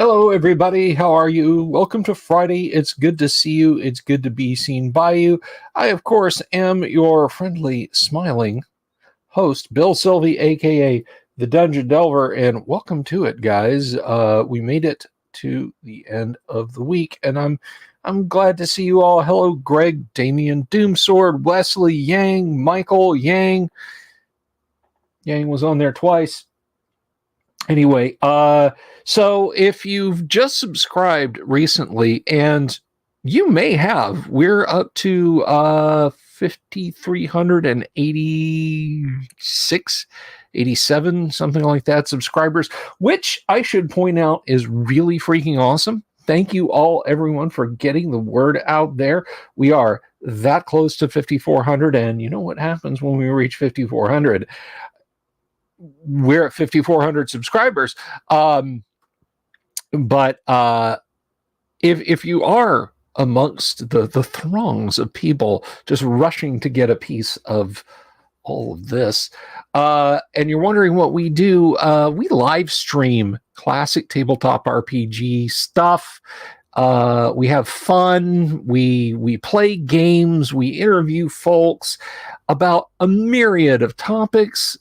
Hello, everybody. How are you? Welcome to Friday. It's good to see you. It's good to be seen by you. I, of course, am your friendly, smiling host, Bill Sylvie, aka the Dungeon Delver, and welcome to it, guys. We made it to the end of the week, and I'm glad to see you all. Hello, Greg, Damian, Doomsword, Wesley, Yang, Michael, Yang. Yang was on there twice. Anyway, so if you've just subscribed recently, and you may have, we're up to 5,386, 87, something like that, subscribers, which I should point out is really freaking awesome. Thank you all, everyone, for getting the word out there. We are that close to 5,400, and you know what happens when we reach 5,400? We're at 5,400 subscribers. But if you are amongst the throngs of people just rushing to get a piece of all of this, and you're wondering what we do, we live stream classic tabletop RPG stuff. We have fun. We play games. We interview folks about a myriad of topics.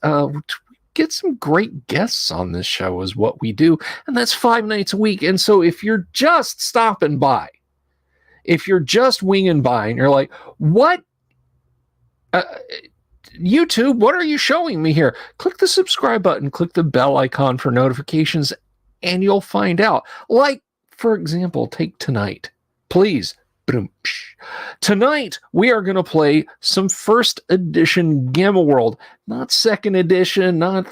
Get some great guests on this show is what we do, and that's 5 nights a week. And so if you're just stopping by, if you're just winging by and you're like, what, YouTube, what are you showing me here? Click the subscribe button, click the bell icon for notifications, and you'll find out. Like, for example, take tonight, please. Tonight, we are going to play some first edition Gamma World, not second edition, not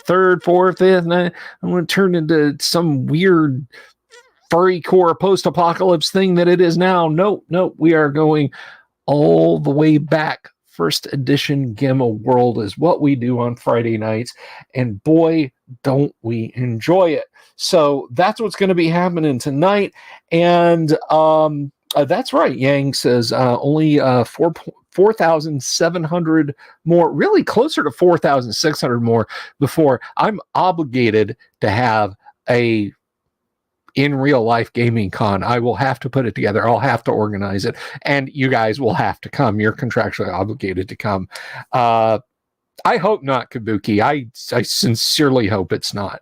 third, fourth, fifth. I'm going to turn into some weird furry core post-apocalypse thing that it is now. No, we are going all the way back. First edition Gamma World is what we do on Friday nights, and boy, don't we enjoy it. So that's what's going to be happening tonight, and that's right. Yang says only 4,700 more, really closer to 4,600 more before I'm obligated to have a in real life gaming con. I will have to put it together. I'll have to organize it, and you guys will have to come. You're contractually obligated to come. I hope not, Kabuki. I sincerely hope it's not.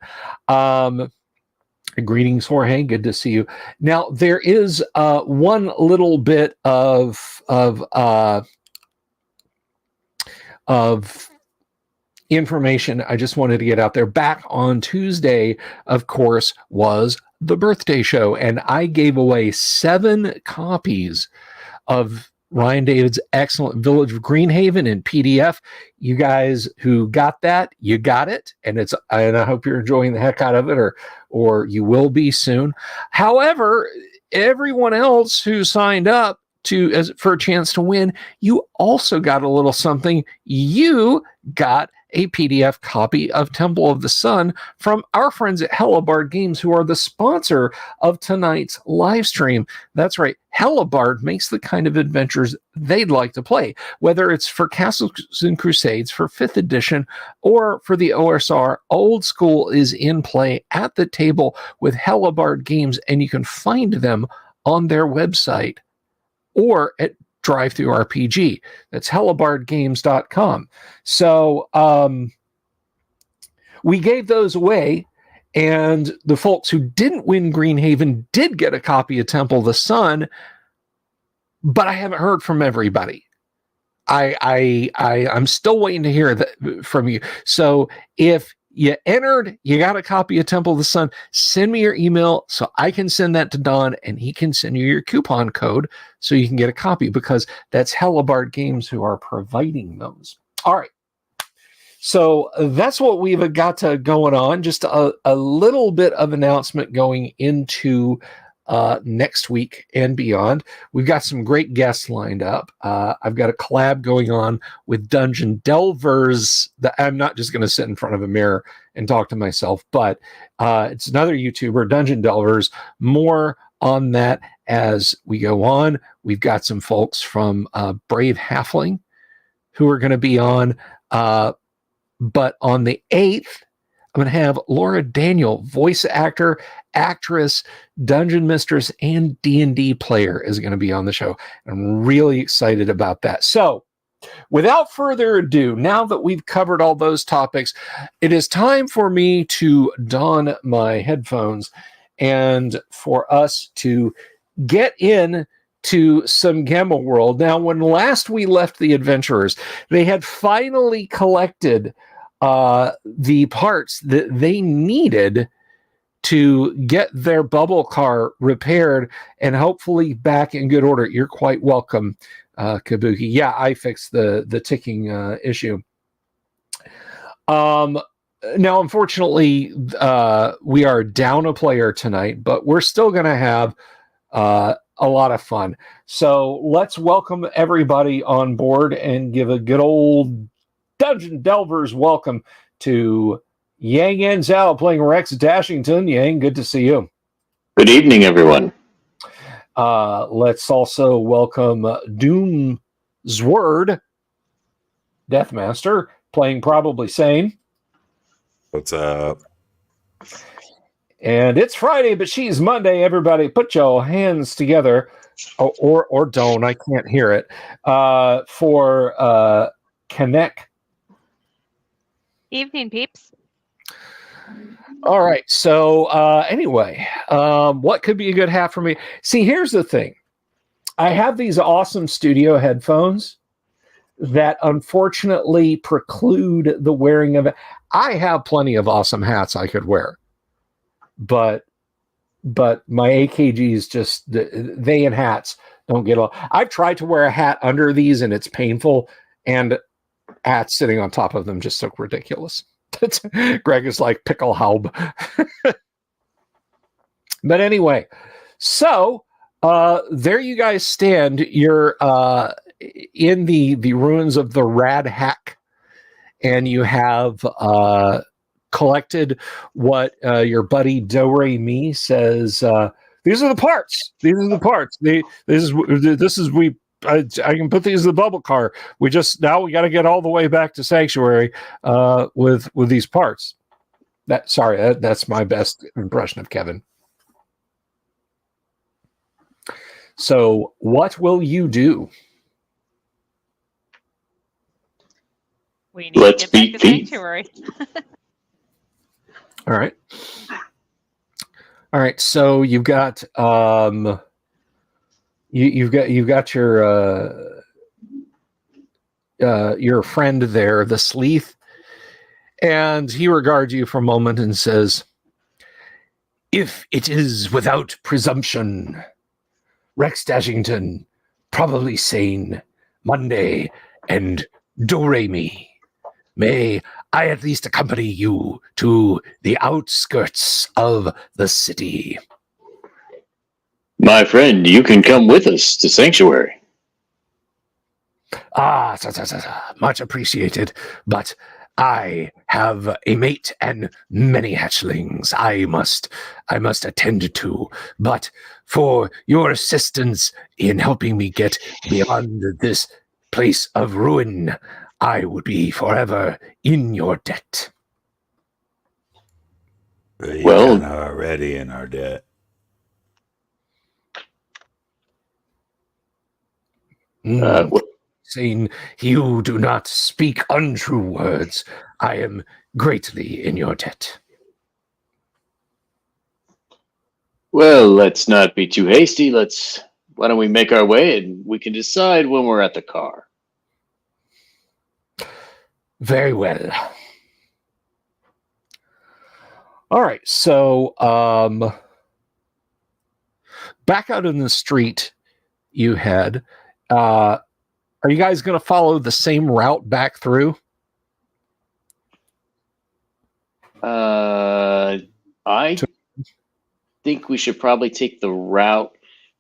Greetings, Jorge. Good to see you. Now, there is one little bit of information I just wanted to get out there. Back on Tuesday, of course, was the birthday show, and I gave away 7 copies of Ryan David's excellent Village of Greenhaven in PDF. You guys who got that, you got it, and I hope you're enjoying the heck out of it, or you will be soon. However, everyone else who signed up for a chance to win, you also got a little something. You got a PDF copy of Temple of the Sun from our friends at Hellebarde Games, who are the sponsor of tonight's live stream. That's right. Hellebarde makes the kind of adventures they'd like to play, whether it's for Castles and Crusades, for 5th edition, or for the OSR. Old School is in play at the table with Hellebarde Games, and you can find them on their website or at Drive-Thru RPG. That's hellebardegames.com. So we gave those away, and the folks who didn't win Greenhaven did get a copy of Temple of the Sun, but I haven't heard from everybody. I'm still waiting to hear that from you. So if you entered, you got a copy of Temple of the Sun, send me your email so I can send that to Don, and he can send you your coupon code so you can get a copy, because that's Hellebarde Games who are providing those. All right. So that's what we've got going on. Just a little bit of announcement going into next week and beyond. We've got some great guests lined up. I've got a collab going on with Dungeon Delvers that I'm not just going to sit in front of a mirror and talk to myself, but it's another YouTuber, Dungeon Delvers. More on that as we go on. We've got some folks from Brave Halfling who are going to be on. But on the 8th, I'm going to have Laura Daniel, voice actor, actress, dungeon mistress, and D&D player, is going to be on the show. I'm really excited about that. So, without further ado, now that we've covered all those topics, it is time for me to don my headphones and for us to get in to some Gamma World. Now, when last we left the adventurers, they had finally collected the parts that they needed to get their bubble car repaired and hopefully back in good order. You're quite welcome, Kabuki. Yeah, I fixed the ticking issue. Now, unfortunately, we are down a player tonight, but we're still going to have a lot of fun. So let's welcome everybody on board and give a good old Dungeon Delvers welcome to Yang and Zhao playing Rex Dashington. Yang, good to see you. Good evening, everyone. Let's also welcome Doom Zword, Deathmaster, playing Probably Sane. What's up? And it's Friday, but she's Monday. Everybody put your hands together. Or don't. I can't hear it. For Connect. Evening, peeps. All right. So anyway, what could be a good hat for me? See, here's the thing. I have these awesome studio headphones that unfortunately preclude the wearing of it. I have plenty of awesome hats I could wear, but my AKGs just, they and hats don't get along. I've tried to wear a hat under these and it's painful, and hats sitting on top of them just look ridiculous. Greg is like Pickelhaub. But anyway, so there you guys stand. You're in the ruins of the Rad Hack, and you have collected what your buddy Do-Re-Mi says. These are the parts. These are the parts. I can put these in the bubble car. We got to get all the way back to Sanctuary with these parts. That's my best impression of Kevin. So, what will you do? We need Let's to get back to beat Sanctuary. All right. So you've got you've got your friend there, the Sleeth, and he regards you for a moment and says, "If it is without presumption, Rex Dashington, Probably Sane, Monday, and Do-Re-Mi, may I at least accompany you to the outskirts of the city." My friend, you can come with us to Sanctuary. Much appreciated, but I have a mate and many hatchlings I must attend to. But for your assistance in helping me get beyond this place of ruin, I would be forever in your debt. Well, already in our debt. Saying you do not speak untrue words. I am greatly in your debt. Well, let's not be too hasty. Why don't we make our way and we can decide when we're at the car. Very well. All right, so back out in the street you head. Are you guys going to follow the same route back through? I think we should probably take the route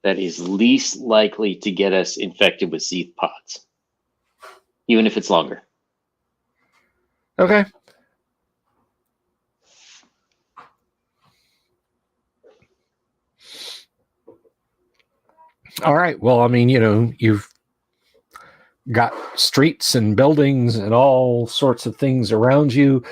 that is least likely to get us infected with Zeeth pods, even if it's longer. Okay. All right. Well, I mean, you've got streets and buildings and all sorts of things around you.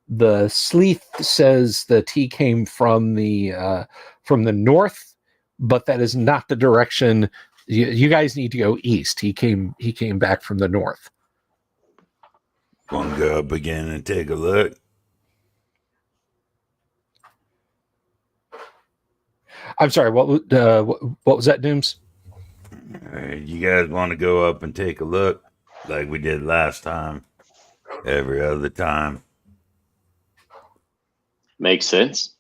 The Sleeth says that he came from the north, but that is not the direction. You guys need to go east. He came back from the north. Want to go up again and take a look? I'm sorry. What was that, Dooms? You guys want to go up and take a look like we did last time? Every other time. Makes sense.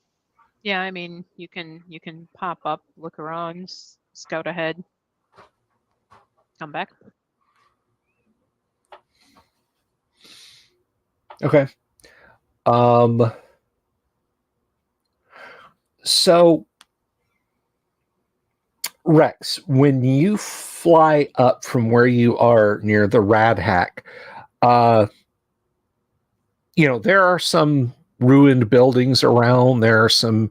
Yeah, I mean, you can pop up, look around, scout ahead, come back. Okay. So, Rex, when you fly up from where you are near the Rad Hack, there are some ruined buildings around. There are some,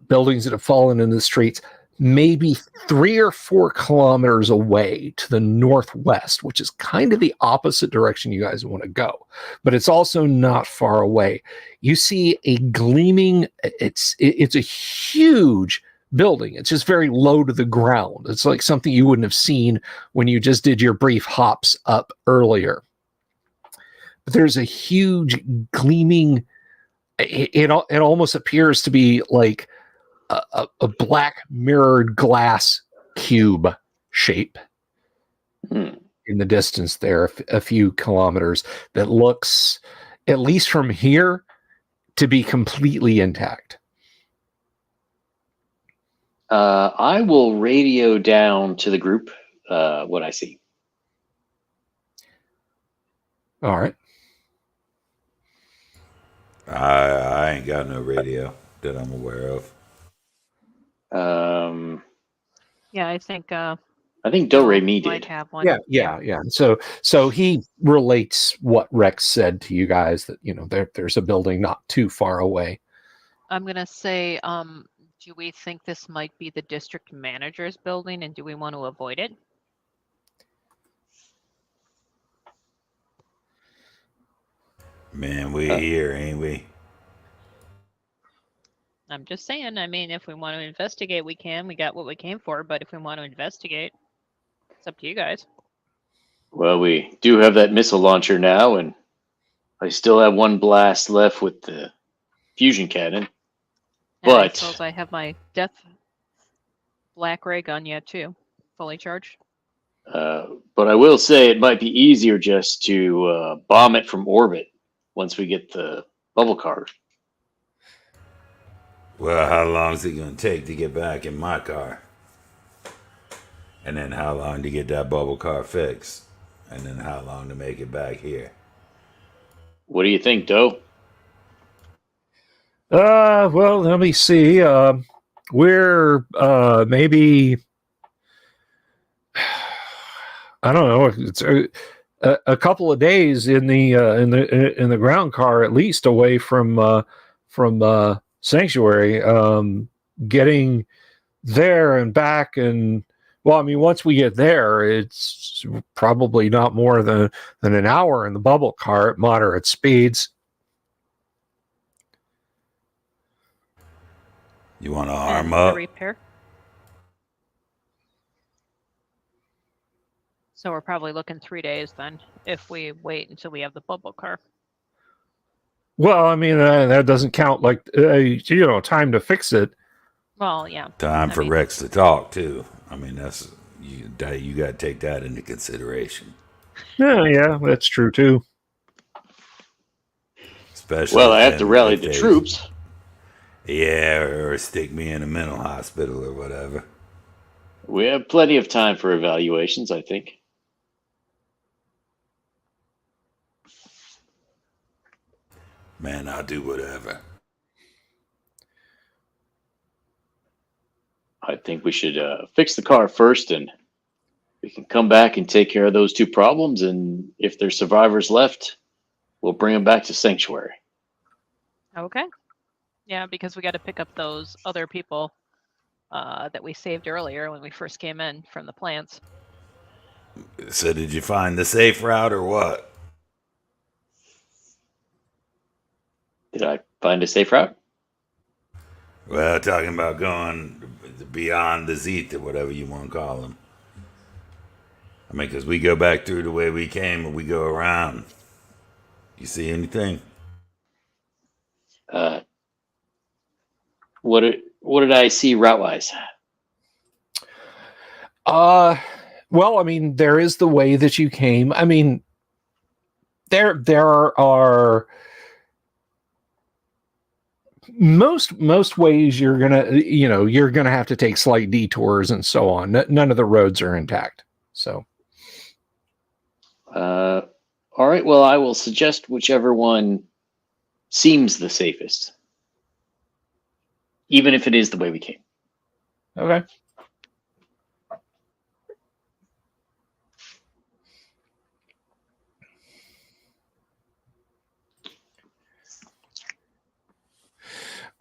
buildings that have fallen in the streets. Maybe 3 or 4 kilometers away to the northwest, which is kind of the opposite direction you guys want to go, but it's also not far away. You see a gleaming. It's a huge building. It's just very low to the ground. It's like something you wouldn't have seen when you just did your brief hops up earlier. But there's a huge gleaming. It almost appears to be like a black mirrored glass cube shape in the distance there, a few kilometers, that looks, at least from here, to be completely intact. I will radio down to the group what I see. All right. I ain't got no radio that I'm aware of. Yeah, I think Do Re Mi might did. have one. Yeah. So he relates what Rex said to you guys, that there's a building not too far away. I'm gonna say, do we think this might be the district manager's building, and do we want to avoid it? Man, we here, ain't we? I'm just saying, I mean, if we want to investigate, we can. We got what we came for, but if we want to investigate, it's up to you guys. Well, we do have that missile launcher now, and I still have 1 blast left with the fusion cannon. And I But suppose I have my death black ray gun yet too, fully charged. but I will say it might be easier just to bomb it from orbit once we get the bubble card. Well, how long is it going to take to get back in my car? And then how long to get that bubble car fixed? And then how long to make it back here? What do you think, Doe? Well, let me see. We're maybe, I don't know. It's a couple of days in the ground car, at least, away from Sanctuary. Getting there and back, and well, I mean, once we get there, it's probably not more than an hour in the bubble car at moderate speeds. You want to arm The up? repair. So we're probably looking 3 days then, if we wait until we have the bubble car. Well, I mean, that doesn't count like time to fix it. Well, yeah. Time for Rex to talk too. I mean, that's you got to take that into consideration. Yeah, that's true too. Especially, well, I have to rally the troops. Yeah, or stick me in a mental hospital or whatever. We have plenty of time for evaluations, I think. Man, I'll do whatever. I think we should fix the car first, and we can come back and take care of those 2 problems. And if there's survivors left, we'll bring them back to Sanctuary. Okay. Yeah, because we got to pick up those other people that we saved earlier when we first came in from the plants. So did you find the safe route or what? Did I find a safe route? Well, talking about going beyond the Zeth or whatever you want to call them. I mean, because we go back through the way we came and we go around. You see anything? What did I see route wise? Well, I mean, there is the way that you came. I mean, there are most ways you're gonna have to take slight detours and so on. None of the roads are intact. So, All right. Well, I will suggest whichever one seems the safest, even if it is the way we came. okay.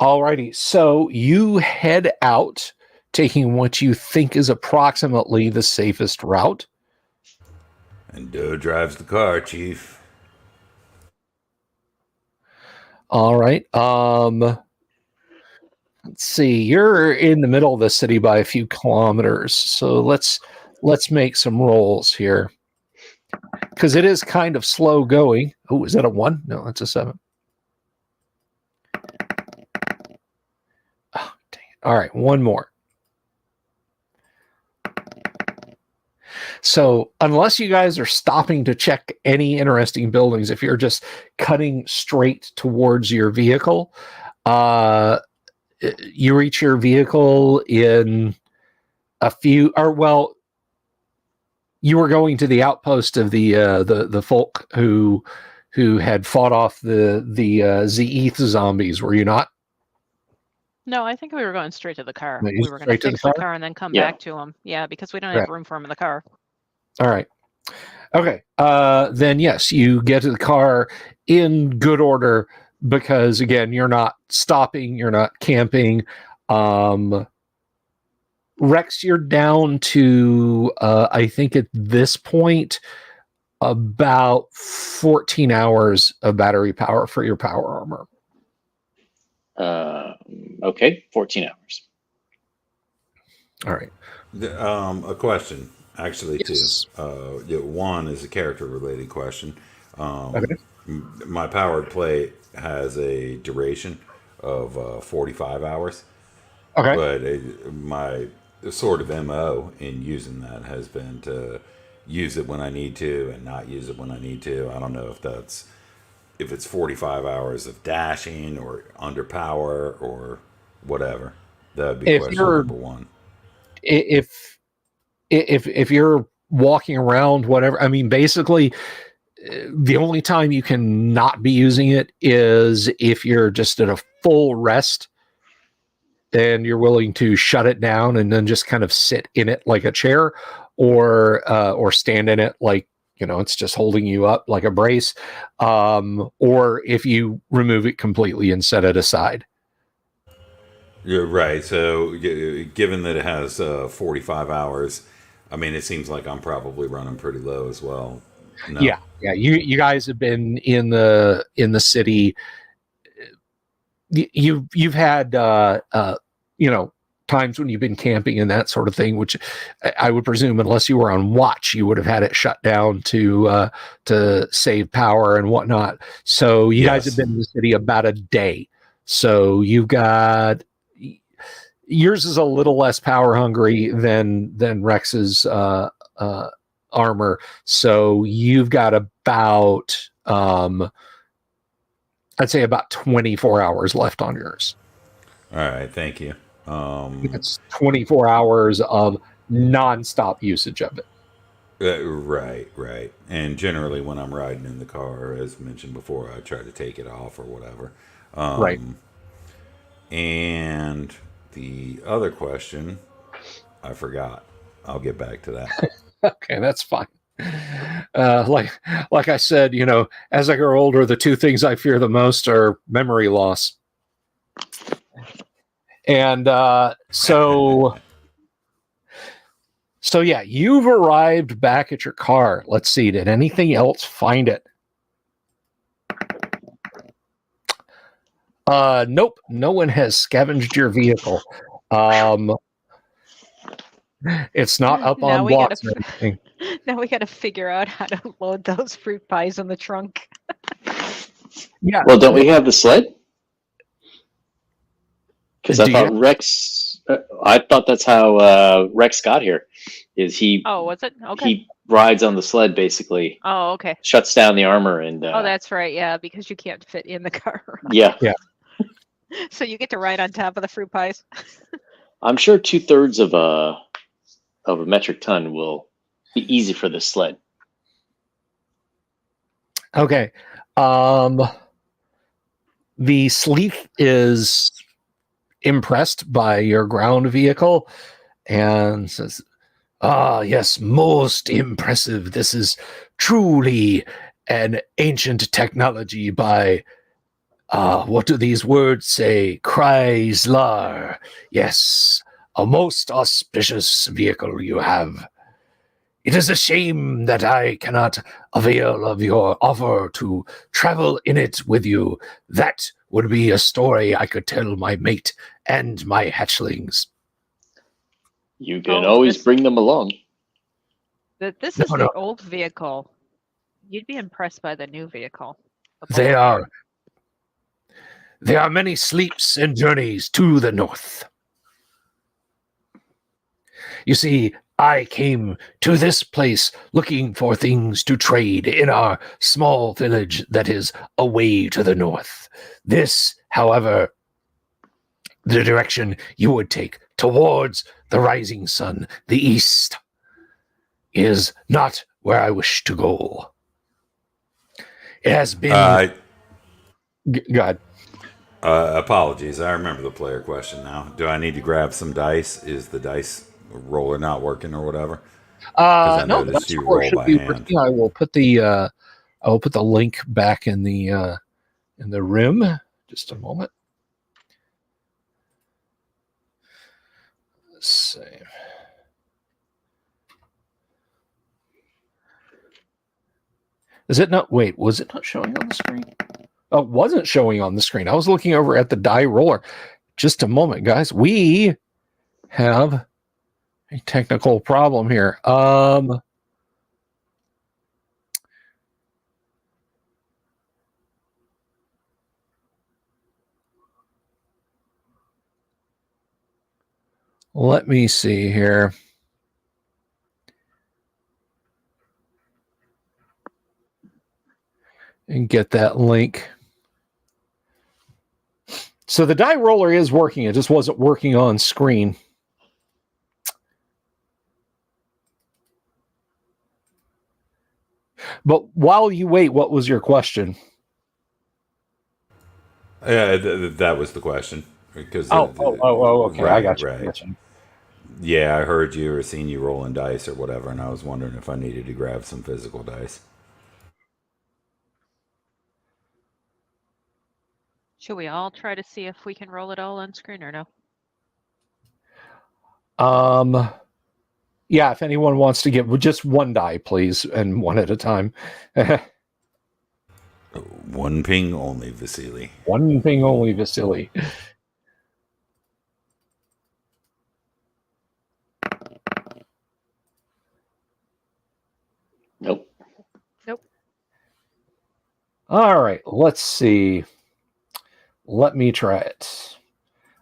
Alrighty, so you head out, taking what you think is approximately the safest route. And Doe drives the car, Chief. All right. Let's see. You're in the middle of the city by a few kilometers, so let's make some rolls here, because it is kind of slow going. Oh, is that a 1? No, that's a 7. Oh, dang it. All right, one more. So unless you guys are stopping to check any interesting buildings, if you're just cutting straight towards your vehicle, you reach your vehicle in a few, or well, you were going to the outpost of the folk who had fought off the Zeeth zombies, were you not? No, I think we were going straight to the car. No, you We were going to straight to the fix the car? car and then come Yeah. back to him. Yeah, because we don't Right. have room for him in the car. All right. Okay. Then yes, you get to the car in good order, because again, you're not stopping, you're not camping. Rex, you're down to I think at this point about 14 hours of battery power for your power armor. Okay, 14 hours. All right. A question, actually, Yes. too. One is a character-related question. Okay. My powered plate has a duration of 45 hours, Okay. but my sort of MO in using that has been to use it when I need to and not use it when I need to. I don't know if it's 45 hours of dashing or under power or whatever. That would be If question you're- number one. If you're walking around, whatever, I mean, basically, the only time you can not be using it is if you're just at a full rest and you're willing to shut it down and then just kind of sit in it like a chair, or stand in it like, it's just holding you up like a brace, or if you remove it completely and set it aside. You're right. So, given that it has 45 hours, I mean, it seems like I'm probably running pretty low as well. No. Yeah. You guys have been in the city. You've had times when you've been camping and that sort of thing, which I would presume, unless you were on watch, you would have had it shut down to save power and whatnot. So you guys Yes. have been in the city about a day. So you've got, yours is a little less power hungry than Rex's armor. So you've got about I'd say about 24 hours left on yours. All right. Thank you. It's 24 hours of nonstop usage of it. Right. And generally, when I'm riding in the car, as mentioned before, I try to take it off or whatever. Right. And the other question, I forgot. I'll get back to that. Okay, that's fine. Like I said, as I grow older, the two things I fear the most are memory loss. And so yeah, you've arrived back at your car. Let's see, did anything else find it? Nope. No one has scavenged your vehicle. It's not up Now on we gotta blocks or anything. Now we got to figure out how to load those fruit pies in the trunk. Yeah. Well, don't we have the sled? Because I Do thought you- Rex. I thought that's how Rex got here. Is he? Oh, was it? Okay. He rides on the sled basically, Oh, okay. shuts down the armor, and Oh, that's right. Yeah, because you can't fit in the car. yeah. So you get to ride on top of the fruit pies. I'm sure 2/3 of a metric ton will be easy for this sled. Okay. The Sleeth is impressed by your ground vehicle and says, "Ah, yes, most impressive. This is truly an ancient technology by, what do these words say? Chrysler. Yes, a most auspicious vehicle you have. It is a shame that I cannot avail of your offer to travel in it with you. That would be a story I could tell my mate and my hatchlings." You can Oh, always this- bring them along. This No, is the no. old vehicle. You'd be impressed by the new vehicle. The There Boulevard. are many sleeps and journeys to the north. You see, I came to this place looking for things to trade in our small village that is away to the north. This, however, the direction you would take towards the rising sun, the east, is not where I wish to go. It has been... Go ahead. Apologies. I remember the player question now. Do I need to grab some dice? Is the dice roller not working or whatever? I No, noticed the you score roll should by be hand. working. I will put the link back in the room. Just a moment. Let's see. Is it not? Wait, was it not showing on the screen? Oh, it wasn't showing on the screen. I was looking over at the die roller. Just a moment, guys. We have a technical problem here. Let me see here. And get that link. So the die roller is working. It just wasn't working on screen. But while you wait, what was your question? That was the question. Because okay. I got you. Right. I got you. Yeah, I heard you or seen you rolling dice or whatever, and I was wondering if I needed to grab some physical dice. Should we all try to see if we can roll it all on screen or no? Yeah, if anyone wants to give just one die, please, and one at a time. One ping only, Vasily. One thing only, Vasily. Nope. All right, let's see. Let me try it.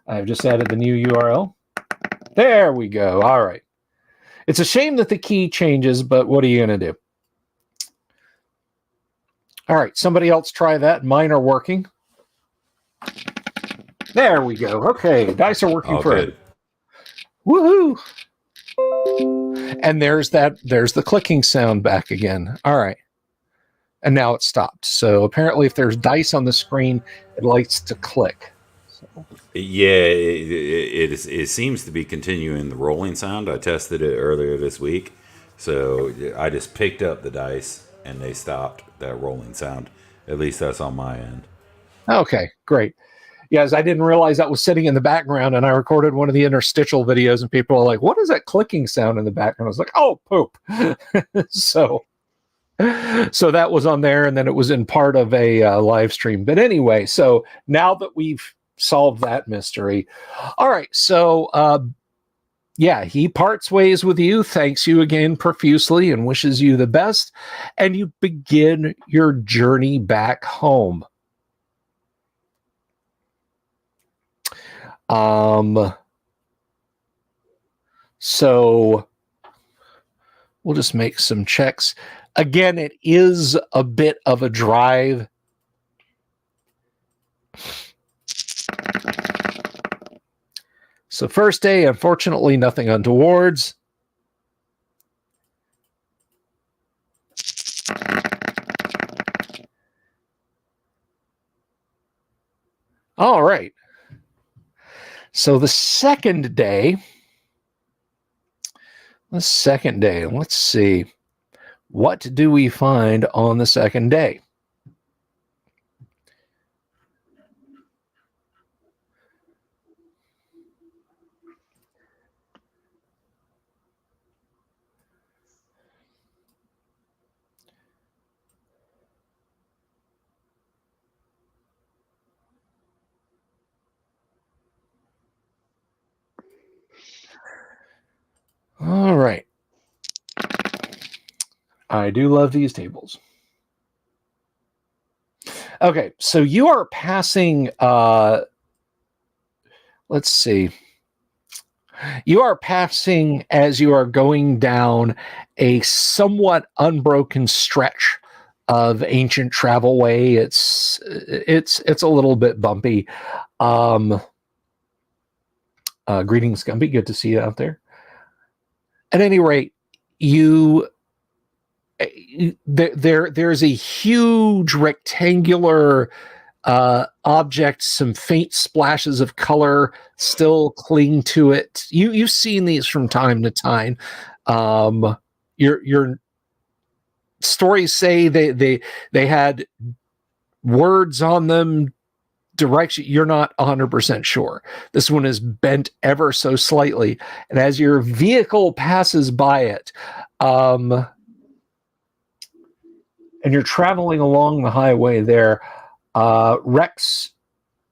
I've just added the new URL. There we go. All right. It's a shame that the key changes, but what are you going to do? All right, somebody else try that. Mine are working. There we go. Okay, dice are working for it. Woohoo! And there's the clicking sound back again. All right. And now it stopped. So apparently if there's dice on the screen, it likes to click. So. Yeah, it seems to be continuing the rolling sound. I tested it earlier this week. So I just picked up the dice and they stopped that rolling sound. At least that's on my end. Okay, great. Yes, I didn't realize that was sitting in the background, and I recorded one of the interstitial videos, and people are like, "What is that clicking sound in the background?" I was like, "Oh, poop." So, So that was on there, and then it was in part of a live stream. But anyway, so now that we've solved that mystery, all right. So yeah, he parts ways with you, thanks you again profusely, and wishes you the best. And you begin your journey back home. So we'll just make some checks. Again, it is a bit of a drive. So first day, unfortunately, nothing untowards. All right. So the second day, let's see. What do we find on the second day? All right. I do love these tables. Okay, so you are passing, let's see. You are passing as you are going down a somewhat unbroken stretch of ancient travelway. It's a little bit bumpy. Greetings, Gumby. Good to see you out there. At any rate, there's a huge rectangular object. Some faint splashes of color still cling to it. You've seen these from time to time. Your stories say they had words on them, direction. You're not 100% sure. This one is bent ever so slightly, and as your vehicle passes by it, and you're traveling along the highway there, Rex,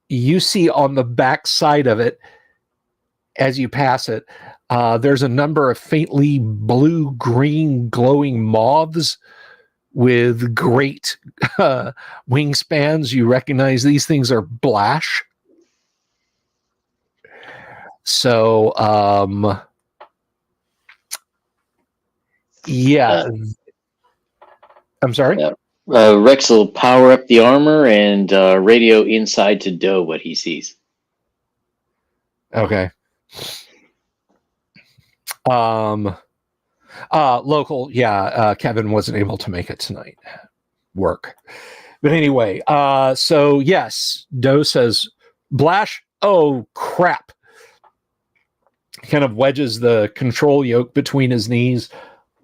you see on the back side of it, as you pass it, there's a number of faintly blue-green glowing moths with great wingspans. You recognize these things are Blash. So, yeah. I'm sorry? Rex will power up the armor and radio inside to Doe what he sees. Okay. Local, Kevin wasn't able to make it tonight. Work. But anyway, so yes, Doe says, Blash, oh crap. Kind of wedges the control yoke between his knees,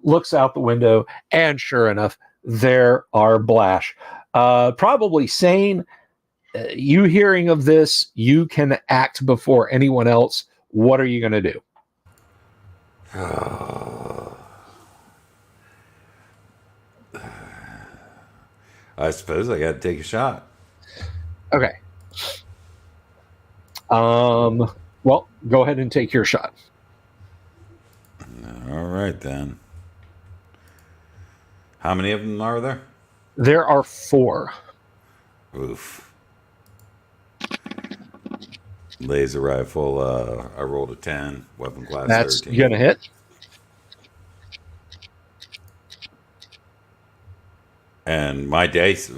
looks out the window, and sure enough, there are Blash. Probably sane. You hearing of this, you can act before anyone else. What are you going to do? I suppose I got to take a shot. Okay. Well, go ahead and take your shot. All right, then. How many of them are there? There are 4. Oof. Laser rifle, I rolled a 10. Weapon class That's 13. going to hit. And my dice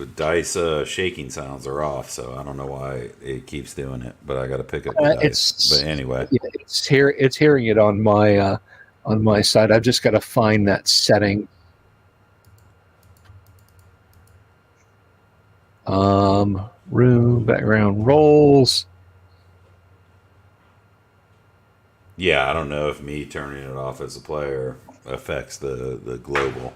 shaking sounds are off, so I don't know why it keeps doing it. But I got to pick up the dice. But anyway, yeah, it's hearing it on my side. I've just got to find that setting. Room background rolls. yeah, I don't know if me turning it off as a player affects the global.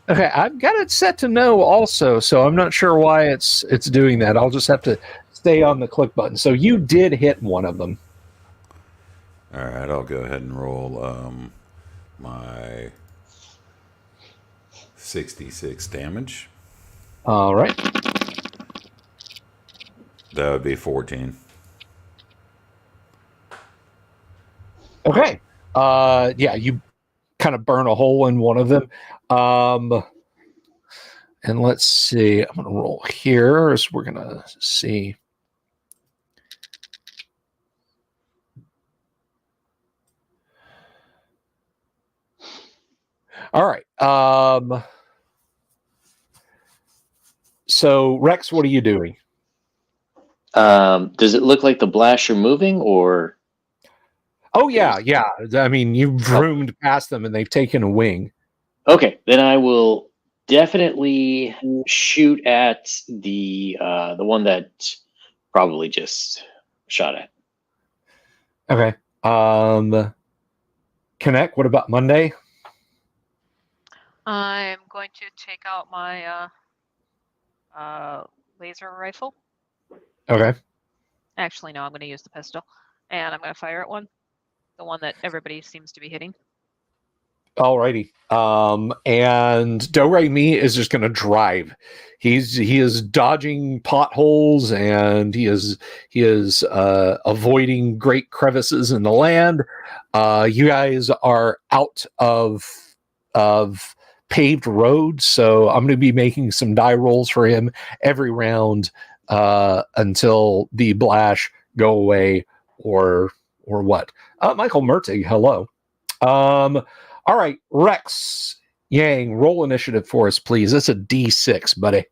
Okay, I've got it set to no also, so I'm not sure why it's doing that. I'll just have to stay on the click button. So you did hit one of them. All right, I'll go ahead and roll my 66 damage. All right. That would be 14. Okay. Yeah, you kind of burn a hole in one of them. And let's see. I'm going to roll here. So we're going to see. All right. So Rex, what are you doing? Does it look like the blasts are moving, or? Oh yeah. I mean, you've zoomed past them and they've taken a wing. Okay, then I will definitely shoot at the one that probably just shot at. Okay. Connect. What about Monday? I'm going to take out my laser rifle. Okay. Actually, no, I'm going to use the pistol, and I'm going to fire at one, the one that everybody seems to be hitting. Alrighty. And Do Re Mi is just going to drive. He is dodging potholes and he is avoiding great crevices in the land. You guys are out of paved roads, so I'm going to be making some die rolls for him every round until the blash go away or what. Michael Mertig, hello. All right, Rex Yang, roll initiative for us, please. That's a D6, buddy.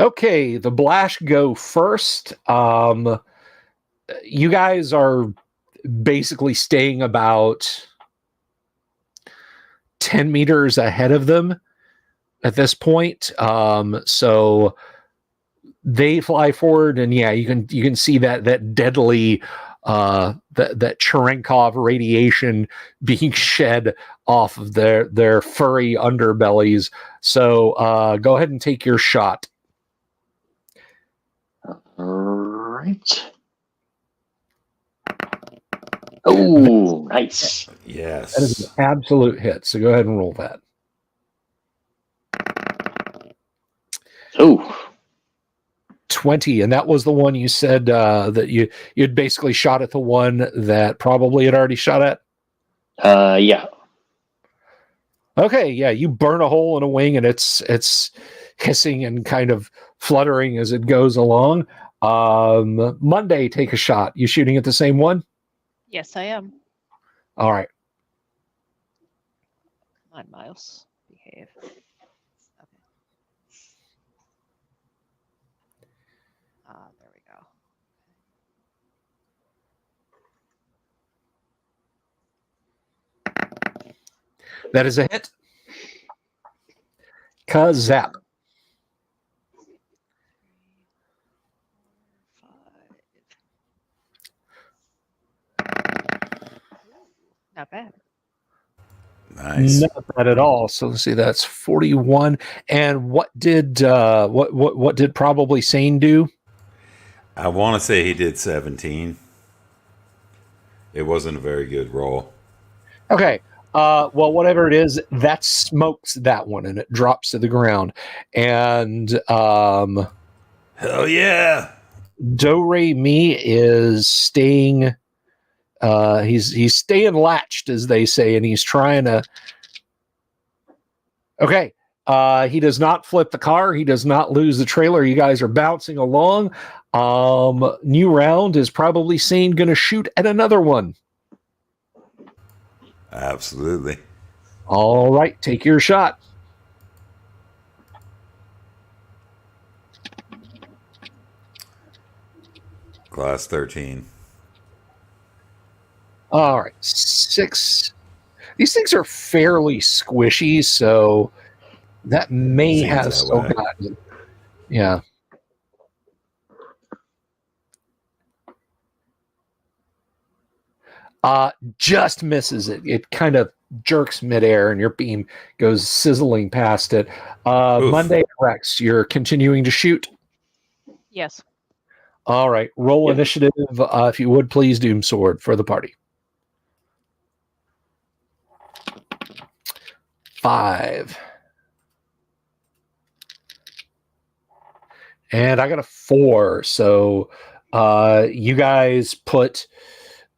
Okay, the Blash go first. You guys are basically staying about 10 meters ahead of them at this point. So they fly forward, and yeah, you can see that deadly that Cherenkov radiation being shed off of their furry underbellies. So go ahead and take your shot. All right. Oh, nice. Yes. That is an absolute hit. So go ahead and roll that. Oh. 20, and that was the one you said that you'd basically shot at the one that probably had already shot at? Yeah. Okay, yeah, you burn a hole in a wing and it's hissing and kind of fluttering as it goes along. Monday, take a shot. You shooting at the same one? Yes, I am. All right. Come on, Miles. Behave. There we go. That is a hit. Kazap. 5. Not bad. Nice. Not bad at all. So let's see, that's 41. And what did what did probably Sane do? I want to say he did 17. It wasn't a very good roll. Okay. Well, whatever it is, that smokes that one and it drops to the ground. And Hell yeah. Do Re Mi is staying he's staying latched, as they say, and he's trying to. Okay. He does not flip the car. He does not lose the trailer. You guys are bouncing along. New round is probably Sane going to shoot at another one. Absolutely. All right, take your shot. Class 13. All right, 6. These things are fairly squishy, so that may Seems have that still way. gotten. Yeah. Just misses it. It kind of jerks midair, and your beam goes sizzling past it. Oof. Monday, Rex, you're continuing to shoot. Yes. All right, roll Yep. initiative, if you would, please, Doom Sword, for the party. 5. And I got a 4. So you guys put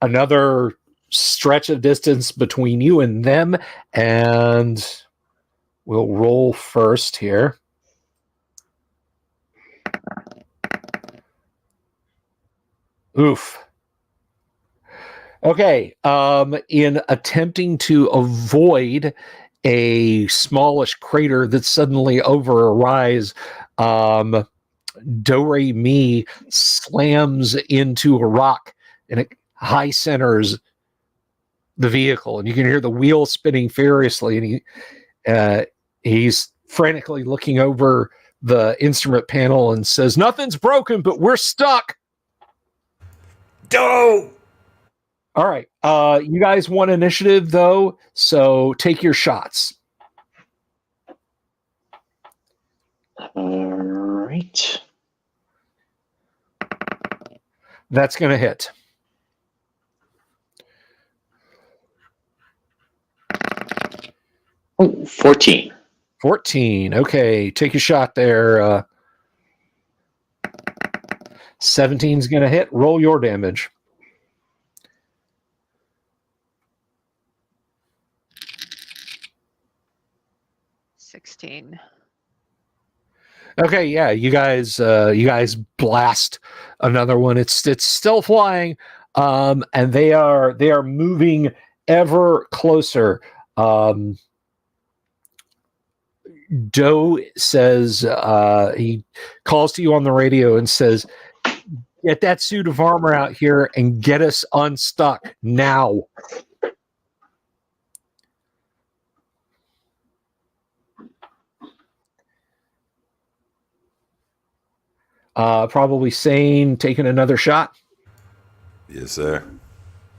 another stretch of distance between you and them, and we'll roll first here. Oof. Okay. In attempting to avoid a smallish crater that suddenly over a rise, Do-Re-Mi slams into a rock and it high centers the vehicle, and you can hear the wheel spinning furiously, and he's frantically looking over the instrument panel and says, "Nothing's broken, but we're stuck." Go! All right. You guys won initiative, though, so take your shots. All right. That's going to hit. Oh, 14. 14. Okay, take a shot there. 17's going to hit. Roll your damage. $16. Okay, yeah, you guys blast another one. It's still flying, and they are moving ever closer. Doe says, he calls to you on the radio and says, "Get that suit of armor out here and get us unstuck now." Probably Sane taking another shot. Yes, sir.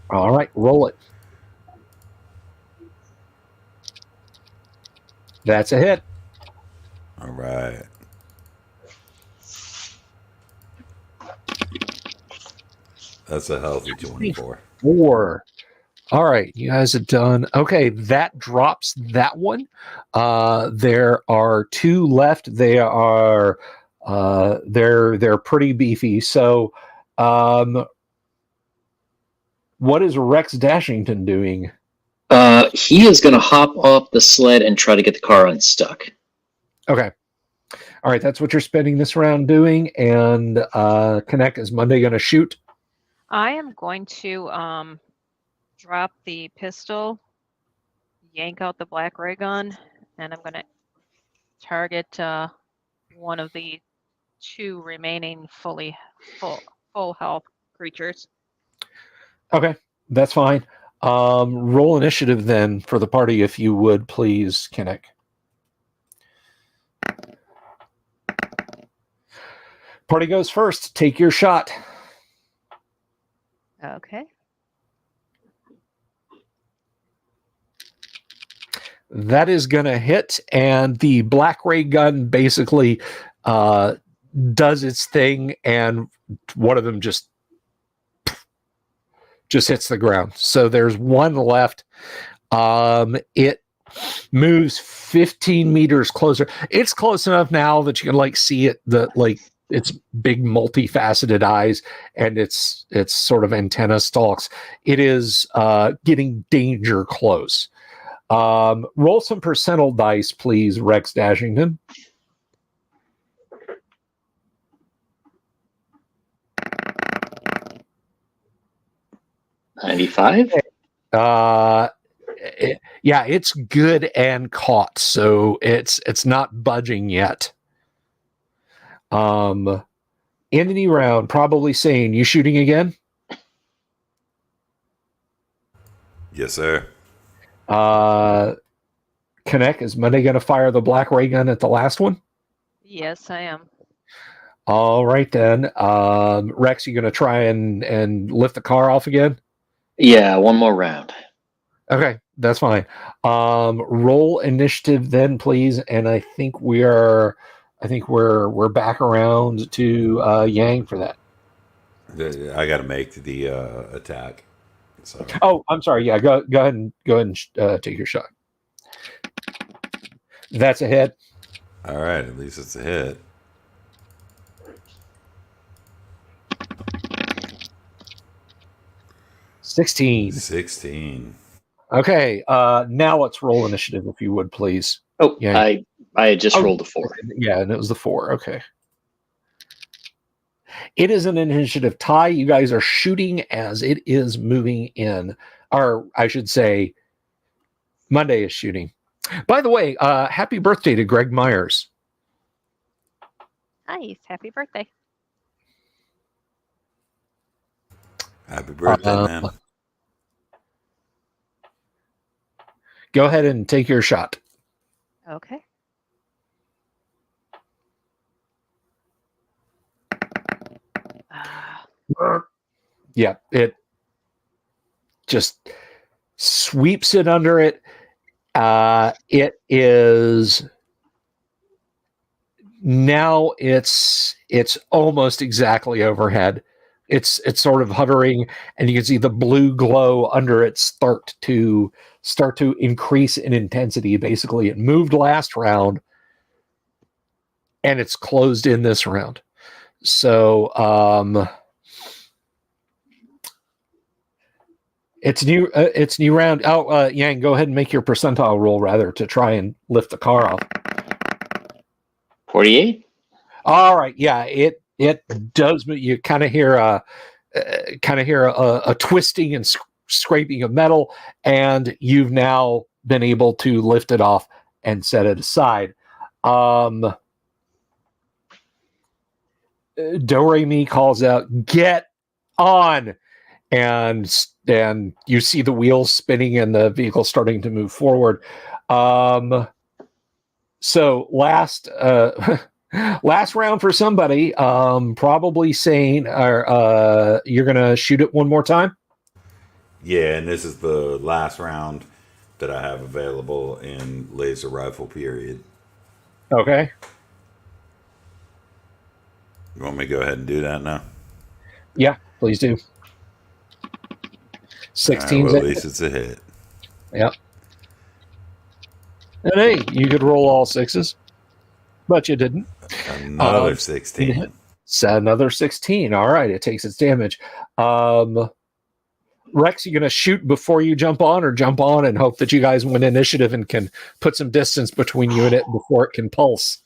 All right, roll it. That's a hit. All right. That's a healthy 24. 4. All right, you guys have done okay. That drops that one. There are 2 left. They are they're pretty beefy. So, what is Rex Dashington doing? He is going to hop off the sled and try to get the car unstuck. Okay. All right, that's what you're spending this round doing. And Connect, is Monday going to shoot? I am going to drop the pistol, yank out the black ray gun, and I'm going to target one of the 2 remaining full health creatures. Okay, that's fine. Roll initiative then for the party, if you would, please, Kinnick. Party goes first. Take your shot. Okay. That is going to hit, and the black ray gun basically does its thing, and one of them just hits the ground. So there's one left. It moves 15 meters closer. It's close enough now that you can see it, its big multifaceted eyes and its sort of antenna stalks. It is getting danger close. Roll some percentile dice, please, Rex Dashington. $95? Yeah, it's good and caught, so it's not budging yet. Anthony round, probably saying, you shooting again? Yes, sir. Connect, is Monday going to fire the black ray gun at the last one? Yes, I am. All right, then. Rex, you going to try and lift the car off again? Yeah, one more round. Okay, that's fine. Roll initiative then, please. And I think we're back around to Yang for that. I got to make the attack. So Oh, I'm sorry. Yeah, go ahead and take your shot. That's a hit. all right, at least it's a hit. 16. Okay. Now let's roll initiative, if you would, please. Oh, Yeah. I had just rolled a 4. Yeah, and it was the 4. Okay. It is an initiative tie. You guys are shooting as it is moving in. Or I should say, Monday is shooting. By the way, happy birthday to Greg Myers. Nice. Happy birthday. Happy birthday, man. Go ahead and take your shot. Okay. Yeah, it just sweeps it under it. It is now it's almost exactly overhead. It's sort of hovering, and you can see the blue glow under it start to increase in intensity. Basically, it moved last round, and it's closed in this round. So it's new round. Oh, Yang, go ahead and make your percentile roll rather to try and lift the car off. 48. All right, yeah, it does. But you kind of hear a twisting and scraping of metal, and you've now been able to lift it off and set it aside. Do-Re-Mi calls out, "Get on!" and you see the wheels spinning and the vehicle starting to move forward. So last round for somebody, probably Sane. You're gonna shoot it one more time. Yeah, and this is the last round that I have available in laser rifle period. Okay. You want me to go ahead and do that now? Yeah, please do. 16. Right, well, at least it's a hit. Yep. And hey, you could roll all 6s, but you didn't. Another 16. So another 16. All right, it takes its damage. Rex, you going to shoot before you jump on, or jump on and hope that you guys win initiative and can put some distance between you and it before it can pulse?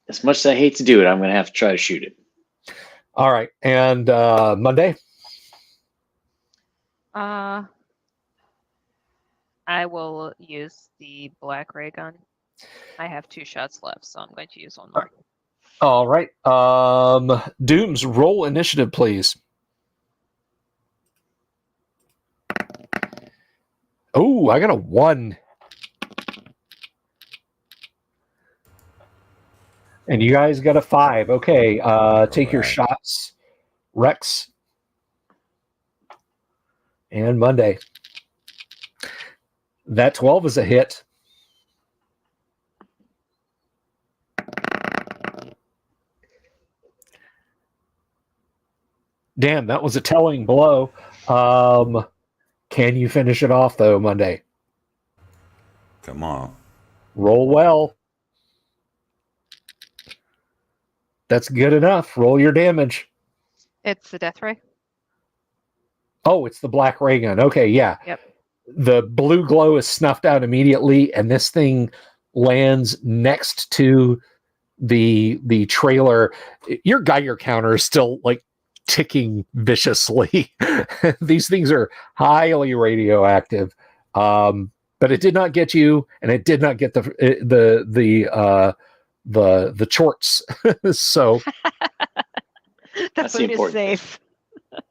As much as I hate to do it, I'm going to have to try to shoot it. All right, and Monday? I will use the black ray gun. I have 2 shots left, so I'm going to use one more. All right. Dooms, roll initiative, please. Oh, I got a 1. And you guys got a 5. Okay, take your shots, Rex and Monday. That 12 is a hit. Damn, that was a telling blow. Can you finish it off, though, Monday? Come on. Roll well. That's good enough. Roll your damage. It's the death ray. Oh, it's the black ray gun. Okay, yeah. Yep. The blue glow is snuffed out immediately, and this thing lands next to the trailer. Your Geiger counter is still like ticking viciously. These things are highly radioactive, but it did not get you, and it did not get the chorts. So The food is safe.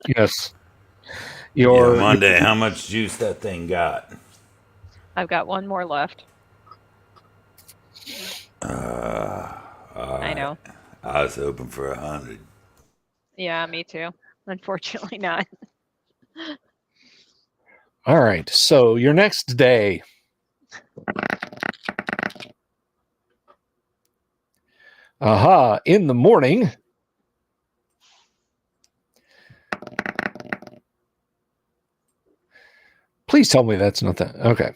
Yes. Monday, how much juice that thing got? I've got 1 more left. I know. I was hoping for 100. Yeah, me too. Unfortunately not. All right. So your next day. Aha. In the morning. Please tell me that's not that. Okay.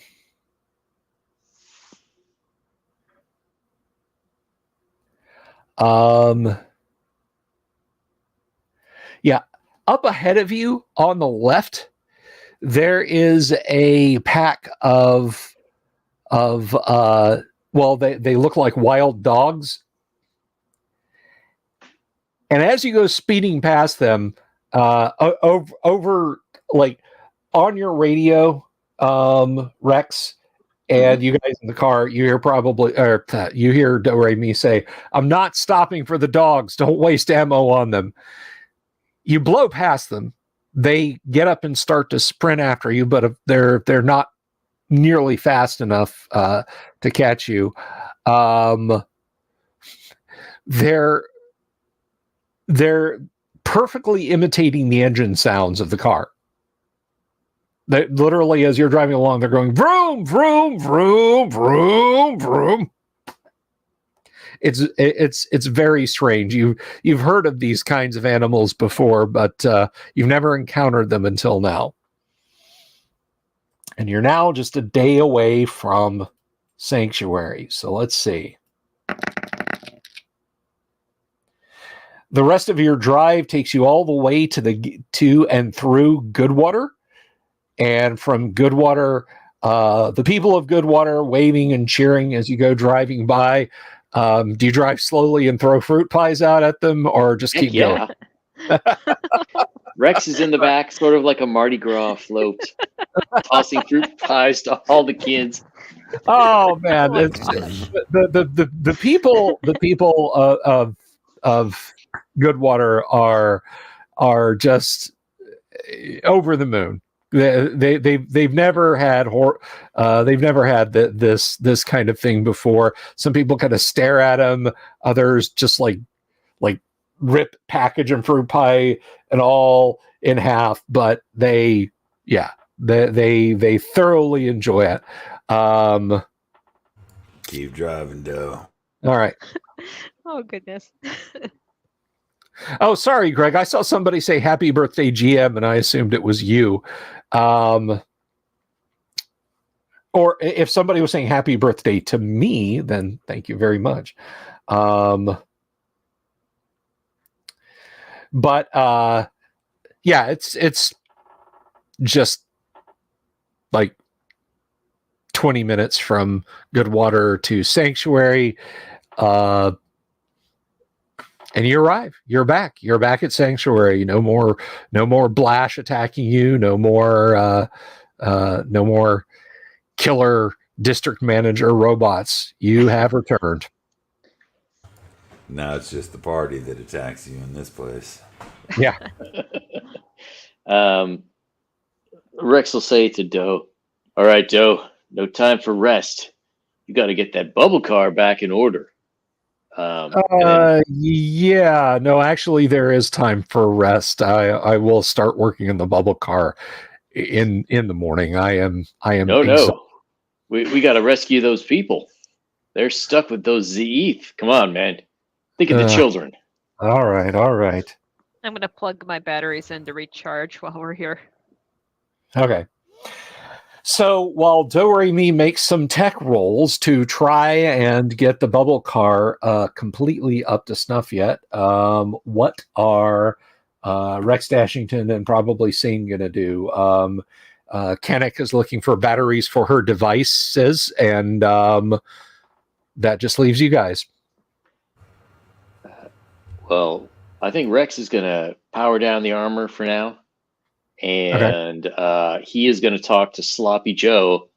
Yeah. Up ahead of you on the left, there is a pack of well, they look like wild dogs. And as you go speeding past them, over like on your radio, Rex, and you guys in the car, you hear you hear Do Re Mi say, "I'm not stopping for the dogs. Don't waste ammo on them." You blow past them. They get up and start to sprint after you, but they're not nearly fast enough to catch you. They're perfectly imitating the engine sounds of the car. They literally, as you're driving along, they're going vroom, vroom, vroom, vroom, vroom. It's very strange. You've heard of these kinds of animals before, but you've never encountered them until now. And you're now just a day away from Sanctuary. So let's see. The rest of your drive takes you all the way to and through Goodwater. And from Goodwater, the people of Goodwater waving and cheering as you go driving by. Do you drive slowly and throw fruit pies out at them, or just keep going? Rex is in the back, sort of like a Mardi Gras float, tossing fruit pies to all the kids. Oh man, it's the people of Goodwater are just over the moon. They've never had this kind of thing before. Some people kind of stare at them. Others just like rip package and fruit pie and all in half. But they thoroughly enjoy it. Keep driving, Doe. All right. Oh goodness. Oh, sorry, Greg. I saw somebody say happy birthday, GM, and I assumed it was you. Or if somebody was saying happy birthday to me, then thank you very much. But yeah, it's just like 20 minutes from Goodwater to Sanctuary. And you arrive. You're back. You're back at Sanctuary. No more Blash attacking you. No more killer district manager robots. You have returned. Now it's just the party that attacks you in this place. Yeah. Rex will say to Doe, "All right, Doe, no time for rest. You got to get that bubble car back in order." Yeah, no, actually there is time for rest. I will start working in the bubble car in the morning. I am No. We got to rescue those people. They're stuck with those Zeeth. Come on, man. Think of the children. All right. I'm gonna plug my batteries in to recharge while we're here. Okay. So while Do Re Mi makes some tech rolls to try and get the bubble car completely up to snuff yet, what are Rex Dashington and probably Singh going to do? Kennick is looking for batteries for her devices, and that just leaves you guys. Well, I think Rex is going to power down the armor for now. And he is going to talk to Sloppy Joe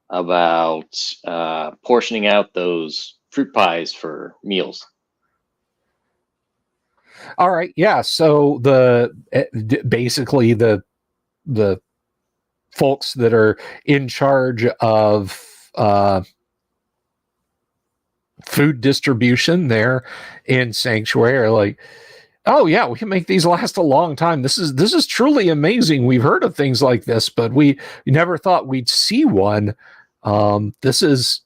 about portioning out those fruit pies for meals. All right, yeah. So basically the folks that are in charge of food distribution there in Sanctuary are like, Oh yeah, we can make these last a long time. This is truly amazing. We've heard of things like this, but we never thought we'd see one. There's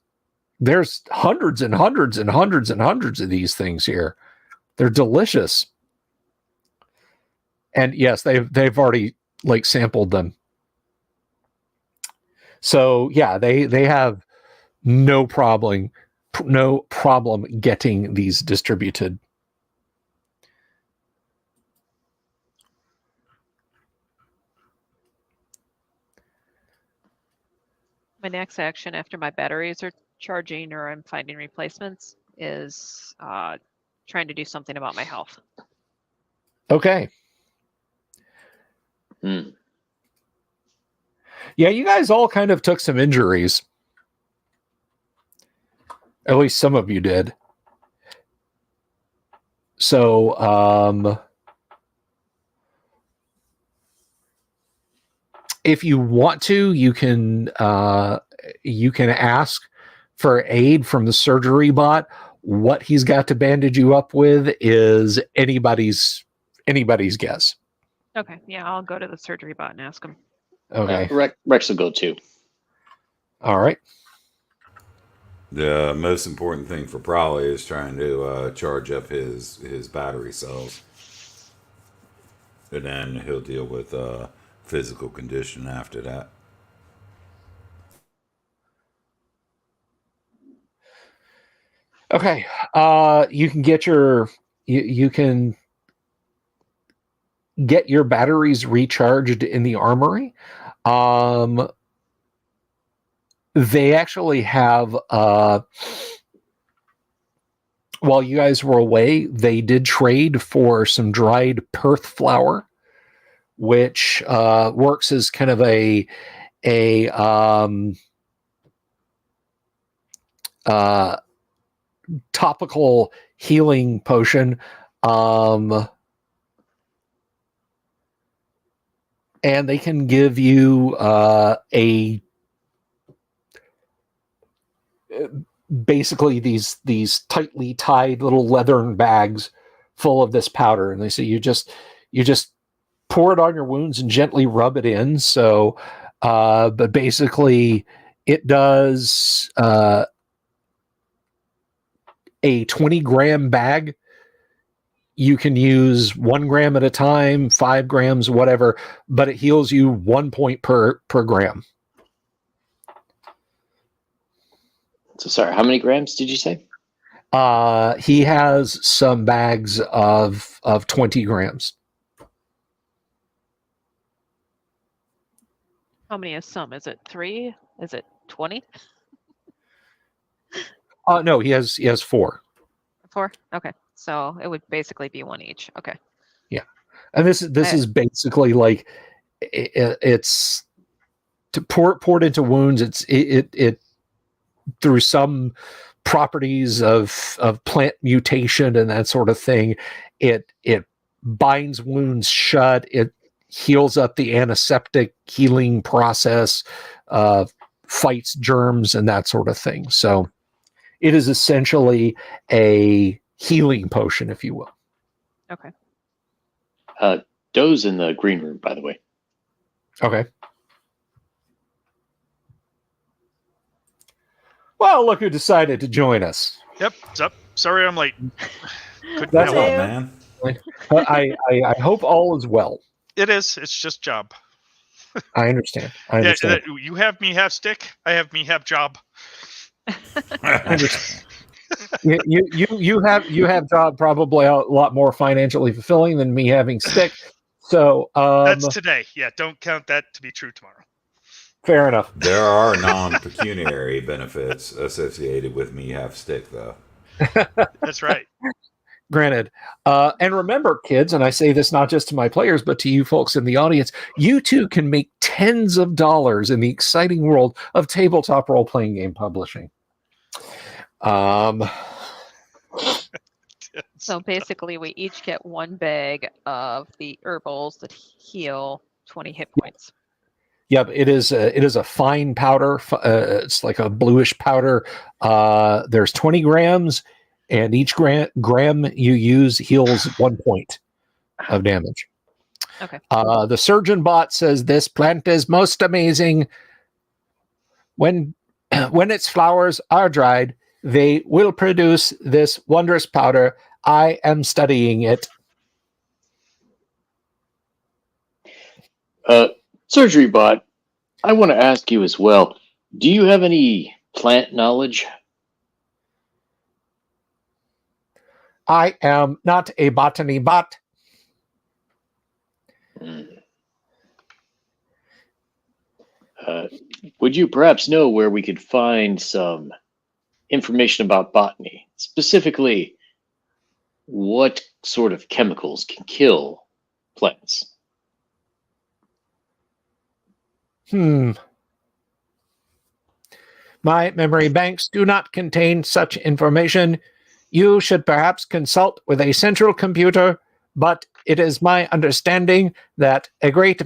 hundreds and hundreds and hundreds and hundreds of these things here. They're delicious. And yes, they've already like sampled them. So yeah, they have no problem getting these distributed. My next action after my batteries are charging or I'm finding replacements is trying to do something about my health. Okay. Hmm. Yeah, you guys all kind of took some injuries. At least some of you did. So, if you want to, you can ask for aid from the surgery bot. What he's got to bandage you up with is anybody's guess. Okay, yeah, I'll go to the surgery bot and ask him. Okay. Rex will go too. All right. The most important thing for Prolly is trying to charge up his battery cells, and then he'll deal with physical condition after that. Okay. You can get you can get your batteries recharged in the armory. They actually have while you guys were away, they did trade for some dried perth flour, which works as kind of a topical healing potion. And they can give you basically these tightly tied little leathern bags full of this powder, and they say you just pour it on your wounds and gently rub it in. So, but basically, it does a 20-gram bag. You can use 1 gram at a time, 5 grams, whatever, but it heals you 1 point per gram. So sorry, how many grams did you say? He has some bags of 20 grams. How many is some? Is it 3? Is it 20? No, he has 4. 4? Okay. So it would basically be 1 each. Okay. Yeah. And this is basically like it's to pour it into wounds. It through some properties of plant mutation and that sort of thing, it binds wounds shut. It heals up the antiseptic healing process, fights germs and that sort of thing. So it is essentially a healing potion, if you will. Okay. Doe's in the green room, by the way. Okay. Well, look who decided to join us. Yep. Sorry I'm late. That's Come all. on, man. I hope all is well. It is. It's just job. I understand. I understand. Yeah, you have me have stick. I have me have job. I understand. You have job probably a lot more financially fulfilling than me having stick. So That's today. Yeah, don't count that to be true tomorrow. Fair enough. There are non-pecuniary benefits associated with me have stick, though. That's right. Granted. And remember, kids, and I say this not just to my players, but to you folks in the audience, you too can make tens of dollars in the exciting world of tabletop role-playing game publishing. So basically, we each get 1 bag of the herbals that heal 20 hit points. Yep, it is a fine powder. It's like a bluish powder. There's 20 grams, and each gram you use heals 1 point. of damage. Okay. The surgeon bot says this plant is most amazing. When its flowers are dried, they will produce this wondrous powder. I am studying it. Surgery bot, I want to ask you as well. Do you have any plant knowledge? I am not a botany bot. Would you perhaps know where we could find some information about botany? Specifically, what sort of chemicals can kill plants? My memory banks do not contain such information. You should perhaps consult with a central computer, but it is my understanding that a great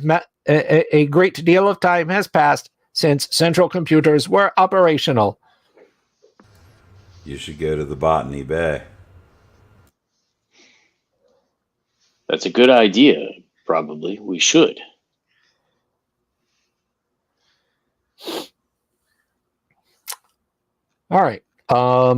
deal of time has passed since central computers were operational. You should go to the Botany Bay. That's a good idea, probably. We should. All right. I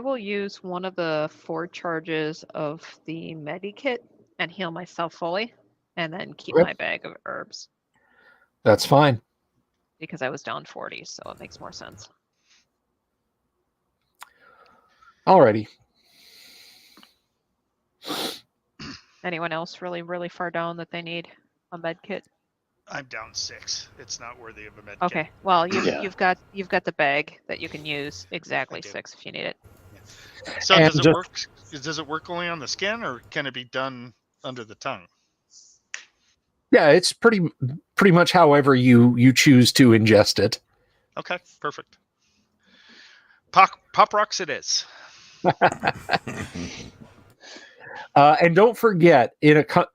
will use one of the 4 charges of the medikit and heal myself fully, and then keep Yep. my bag of herbs That's fine. because I was down 40, so it makes more sense. Alrighty. Anyone else really, really far down that they need a med kit? I'm down 6. It's not worthy of a med. Okay, well Yeah. you've got the bag that you can use exactly I do. 6 if you need it. So And does it just- work? Does it work only on the skin, or can it be done under the tongue? Yeah, it's pretty much however you choose to ingest it. Okay, perfect. Pop rocks it is. And don't forget,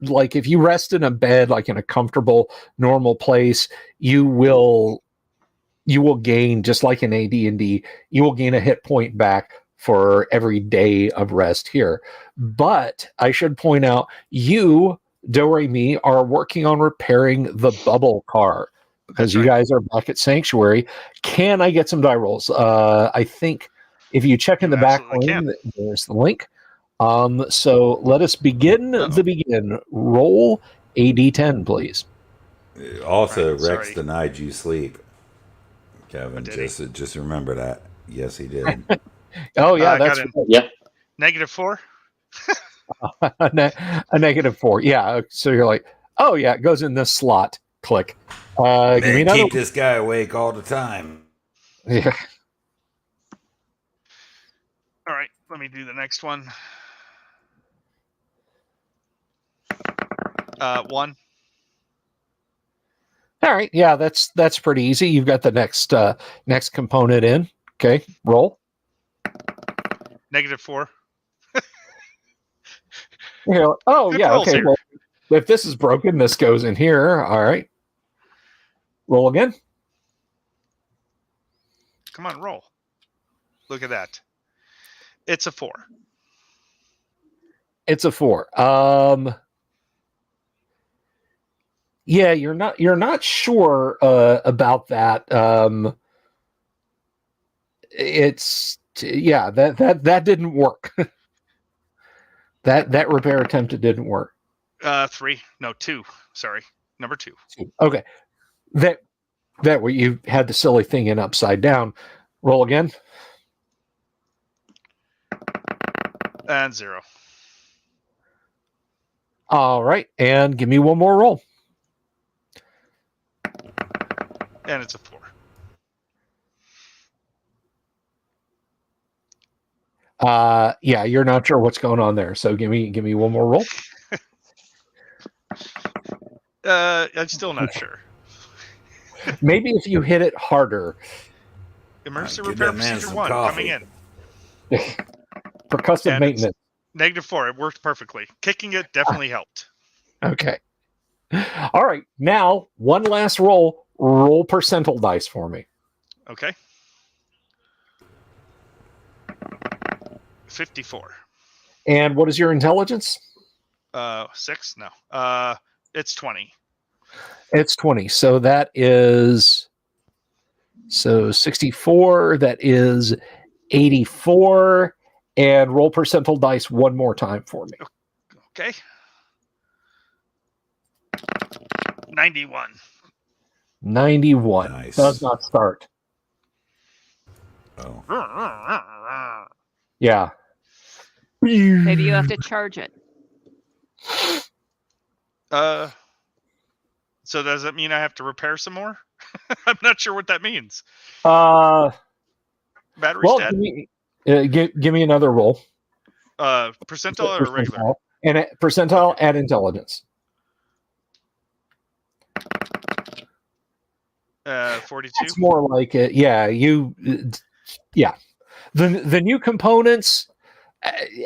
like if you rest in a bed, like in a comfortable, normal place, you will gain, just like in AD&D, you will gain a hit point back for every day of rest here. But I should point out, you, Do-Re-Mi, are working on repairing the bubble car because That's you right. guys are back at Sanctuary. Can I get some die rolls? I think if you check in You the back absolutely lane, there's the link. So let us begin Uh-oh. the begin. Roll a d10, please. Also, Right, Rex sorry. denied you sleep. Kevin, did he? just remember that. Yes, he did. Oh yeah, I got that's an Yeah. -4. a -4. Yeah, so you're like, oh yeah, it goes in this slot. Click. Give me Man, another. keep this guy awake all the time. Yeah. All right, let me do the next one. 1. All right. Yeah, that's pretty easy. You've got the next component in. Okay, roll. -4. Oh Good yeah. rolls Okay. here. Well, if this is broken, this goes in here. All right. Roll again. Come on, roll. Look at that. It's a 4. It's a 4. Yeah, you're not sure about that. That didn't work. that repair attempt didn't work. 3. No, 2. Sorry, number 2. Okay, that way you had the silly thing in upside down. Roll again. And 0. All right, and give me one more roll. And it's a 4. Yeah, you're not sure what's going on there, so give me one more roll. I'm still not sure. Maybe if you hit it harder. Emergency Give repair that man procedure some 1 coffee. coming in. Percussive And it's- maintenance. -4. It worked perfectly. Kicking it definitely helped. Okay. All right. Now, one last roll. Roll percentile dice for me. Okay. 54. And what is your intelligence? 6? No. It's 20. It's 20. So that is 64. That is 84. And roll percentile dice one more time for me. Okay. 91. 91. Nice. Does not start. Oh. Yeah. Maybe you have to charge it. So does that mean I have to repair some more? I'm not sure what that means. Battery's Battery's dead? Give me another roll. Percentile or regular? And percentile and intelligence. 42. It's more like it. Yeah, yeah. The new components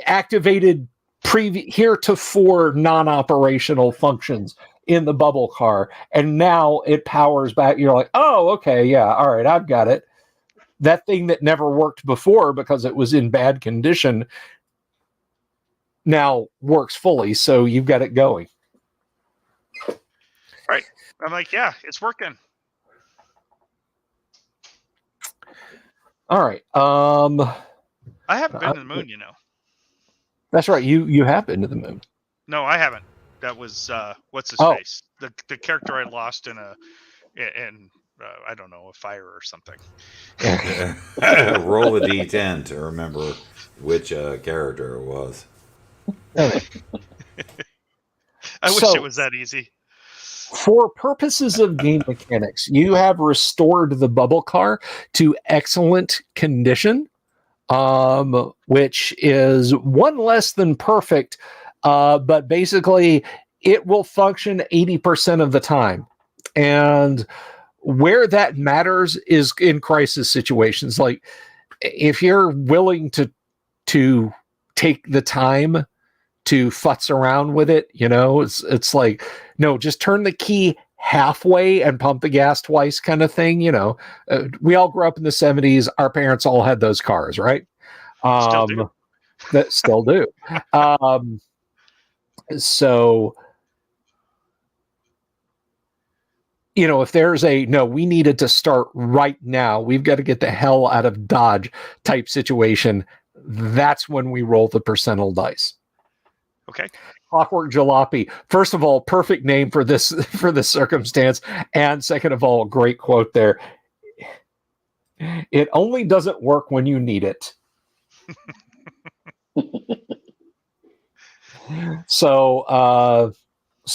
activated heretofore non-operational functions in the bubble car, and now it powers back. You're like, oh, okay, yeah, all right, I've got it. That thing that never worked before because it was in bad condition now works fully, so you've got it going. Right. I'm like, yeah, it's working. All right. I haven't been to the moon, you know. That's right. You have been to the moon. No, I haven't. That was what's his face? The character I lost in I don't know, a fire or something. Roll a d10 to remember which character it was. I wish it was that easy. For purposes of game mechanics, you have restored the bubble car to excellent condition, which is one less than perfect, but basically it will function 80% of the time. And where that matters is in crisis situations. Like if you're willing to take the time to futz around with it, it's like, no, just turn the key halfway and pump the gas twice kind of thing. We all grew up in the 70s. Our parents all had those cars, right? Still do. That still do. So, if there's we needed to start right now, we've got to get the hell out of Dodge type situation. That's when we roll the percentile dice. Okay. Clockwork Jalopy. First of all, perfect name for this circumstance, and second of all, great quote there. It only doesn't work when you need it. So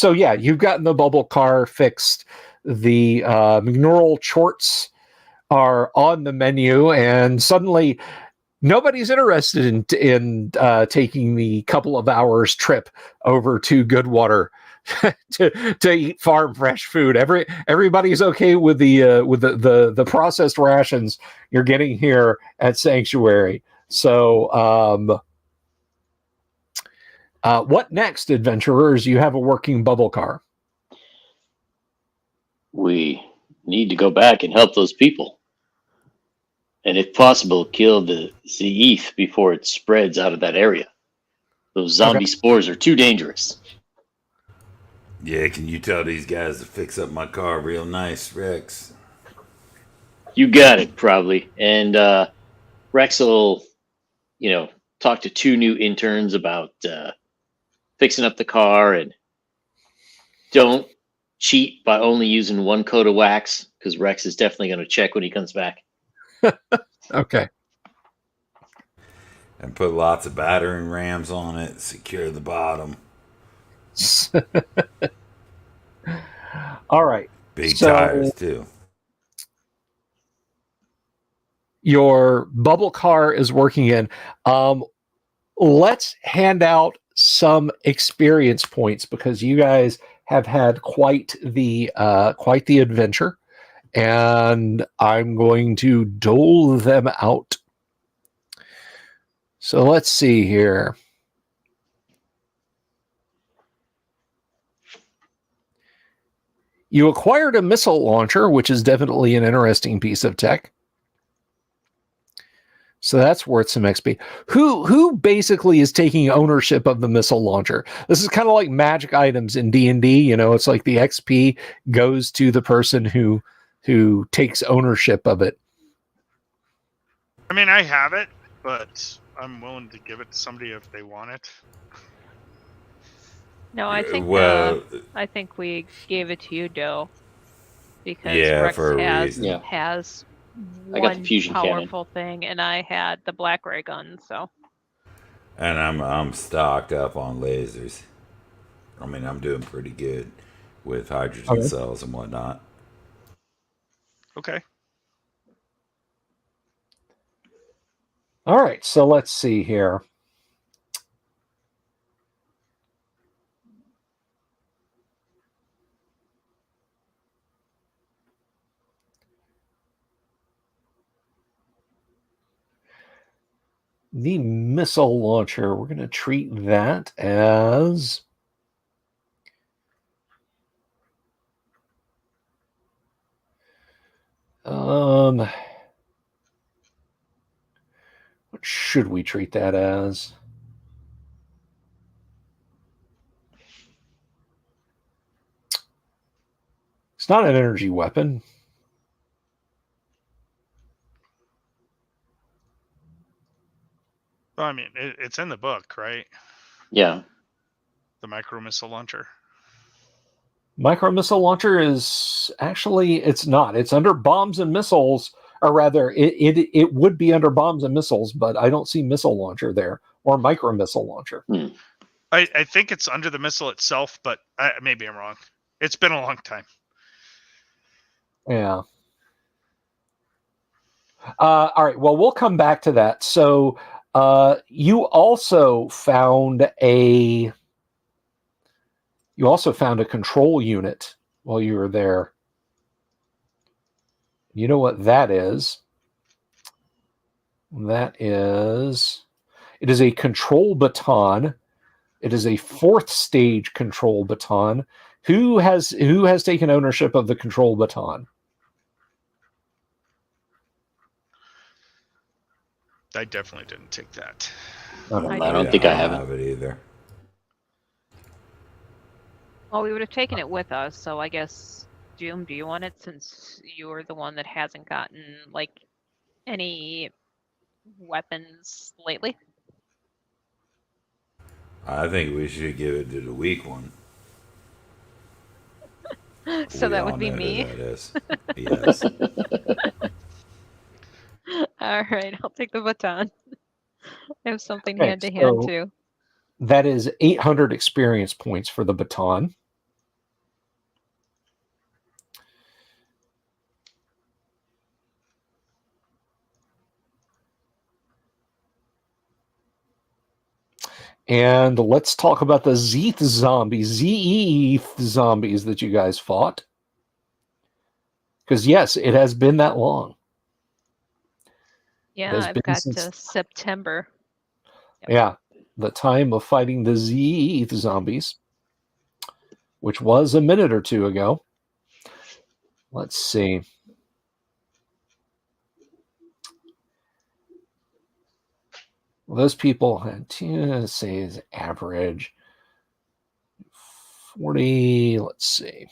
yeah, you've gotten the bubble car fixed. The McNeural chorts are on the menu, and suddenly nobody's interested in taking the couple of hours trip over to Goodwater to eat farm fresh food. Everybody's okay with the processed rations you're getting here at Sanctuary. So what next, adventurers? You have a working bubble car. We need to go back and help those people. And if possible, kill the Zeeth before it spreads out of that area. Those zombie spores are too dangerous. Yeah, can you tell these guys to fix up my car real nice, Rex? You got it, probably. And Rex will, talk to 2 new interns about fixing up the car, and don't cheat by only using 1 coat of wax, because Rex is definitely going to check when he comes back. Okay. And put lots of battering rams on it, secure the bottom. All right. Big tires, too. Your bubble car is working in. Let's hand out some experience points, because you guys have had quite the adventure, and I'm going to dole them out. So let's see here. You acquired a missile launcher, which is definitely an interesting piece of tech. So that's worth some XP. Who basically is taking ownership of the missile launcher? This is kind of like magic items in D&D. You know, it's like the XP goes to the person who takes ownership of it. I mean, I have it, but I'm willing to give it to somebody if they want it. No, I think Well, I think we gave it to you, Doe, because yeah, Rex for a has reason. has I got the one fusion cannon. powerful thing, and I had the black ray gun. So And I'm stocked up on lasers. I mean, I'm doing pretty good with hydrogen Okay. cells and whatnot. Okay. All right, so let's see here. The missile launcher, we're going to treat that as what should we treat that as? It's not an energy weapon. Well, I mean, it's in the book, right? Yeah. The micro missile launcher. Micro missile launcher is actually, it's not. It's under bombs and missiles, or rather, it would be under bombs and missiles, but I don't see missile launcher there or micro missile launcher. I think it's under the missile itself, but maybe I'm wrong. It's been a long time. Yeah. All right. Well, we'll come back to that. So, you also found a control unit while you were there. You know what that is? It is a control baton. It is a fourth stage control baton. Who has taken ownership of the control baton? I definitely didn't take that. I don't think I have it. Either. well, we would have taken it with us. So I guess Doom, do you want it since you're the one that hasn't gotten like any weapons lately? I think we should give it to the weak one. So We that all would be know who me. that is. Yes. All right, I'll take the baton. I have something Okay, hand to hand so too. that is 800 experience points for the baton. And let's talk about the Zeeth zombies that you guys fought. Because yes, it has been that long. Yeah, has I've been got since- September. Yep. Yeah, the time of fighting the Zeeth zombies, which was a minute or two ago. Let's see. Well, those people had let's say is average 40. Let's see.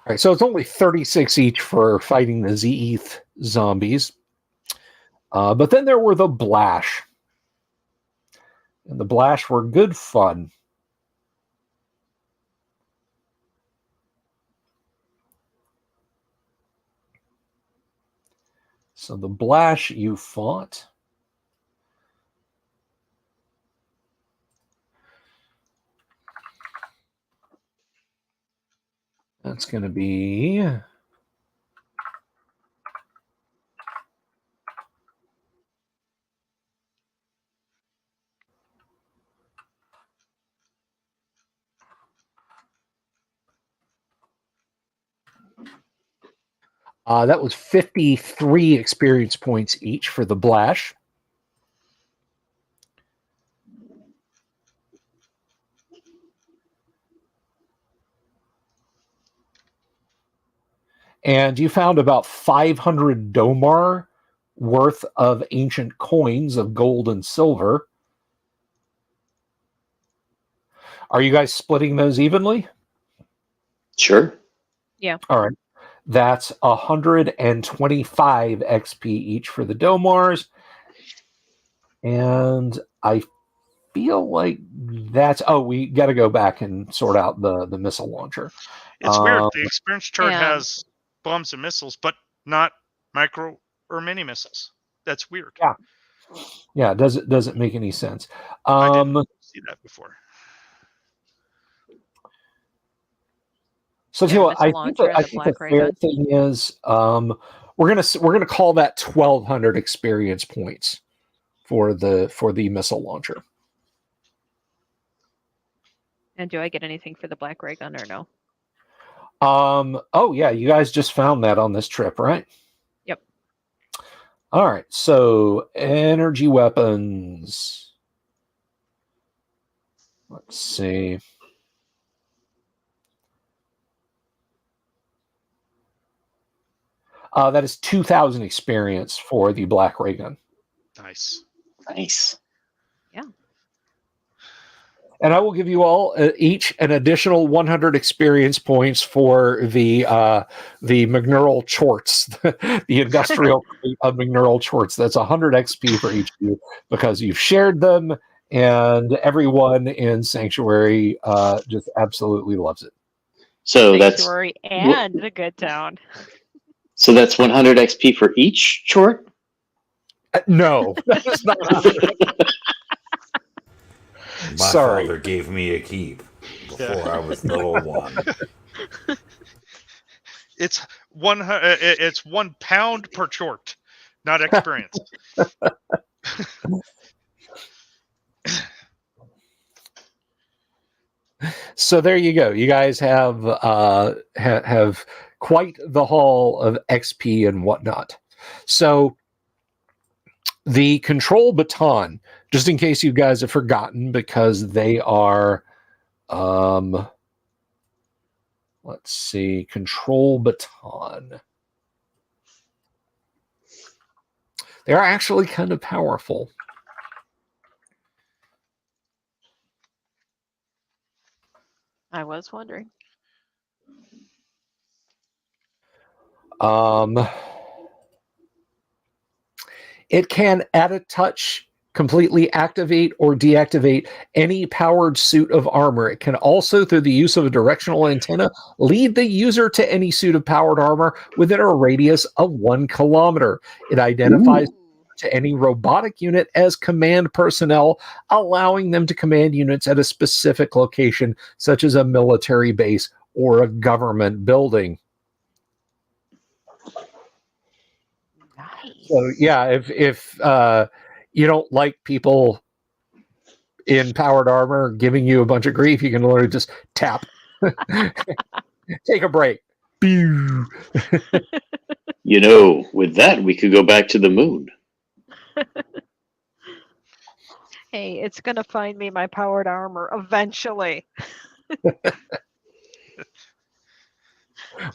All right, so it's only 36 each for fighting the Zeeth zombies. But then there were the Blash. And the Blash were good fun. So the Blash you fought. That's going to be... That was 53 experience points each for the Blash. And you found about 500 Domar worth of ancient coins of gold and silver. Are you guys splitting those evenly? Sure. Yeah. All right. That's 125 XP each for the Domars. And I feel like that's... Oh, we got to go back and sort out the missile launcher. It's weird. The experience chart and- has bombs and missiles, but not micro or mini missiles. That's weird. Yeah. Yeah, doesn't make any sense. I didn't see that before. So Yeah, what, I missile think launcher that, and I the think the black ray fair gun. thing is we're gonna call that 1,200 experience points for the missile launcher. And do I get anything for the black ray gun or no? Oh yeah, you guys just found that on this trip, right? Yep. All right, so energy weapons. Let's see. That is 2,000 experience for the black ray gun. Nice. Nice. And I will give you all each an additional 100 experience points for the McNeural Chorts, the industrial of McNeural Chorts. That's 100 XP for each of you because you've shared them, and everyone in Sanctuary just absolutely loves it. So Sanctuary and the Good Town. So that's 100 XP for each chort? No, that is not 100. My Sorry. father gave me a keep before Yeah. I was little one. It's 1 pound per chort, not experience. So there you go. You guys have have quite the haul of XP and whatnot. So the control baton, just in case you guys have forgotten, because they are, let's see, control baton. They're actually kind of powerful. I was wondering. It can, at a touch, completely activate or deactivate any powered suit of armor. It can also, through the use of a directional antenna, lead the user to any suit of powered armor within a radius of 1 kilometer. It identifies to any robotic unit as command personnel, allowing them to command units at a specific location, such as a military base or a government building. Nice. So yeah, if you don't like people in powered armor giving you a bunch of grief, you can literally just tap, take a break. Pew. You know, with that, we could go back to the moon. Hey, it's gonna find me my powered armor eventually.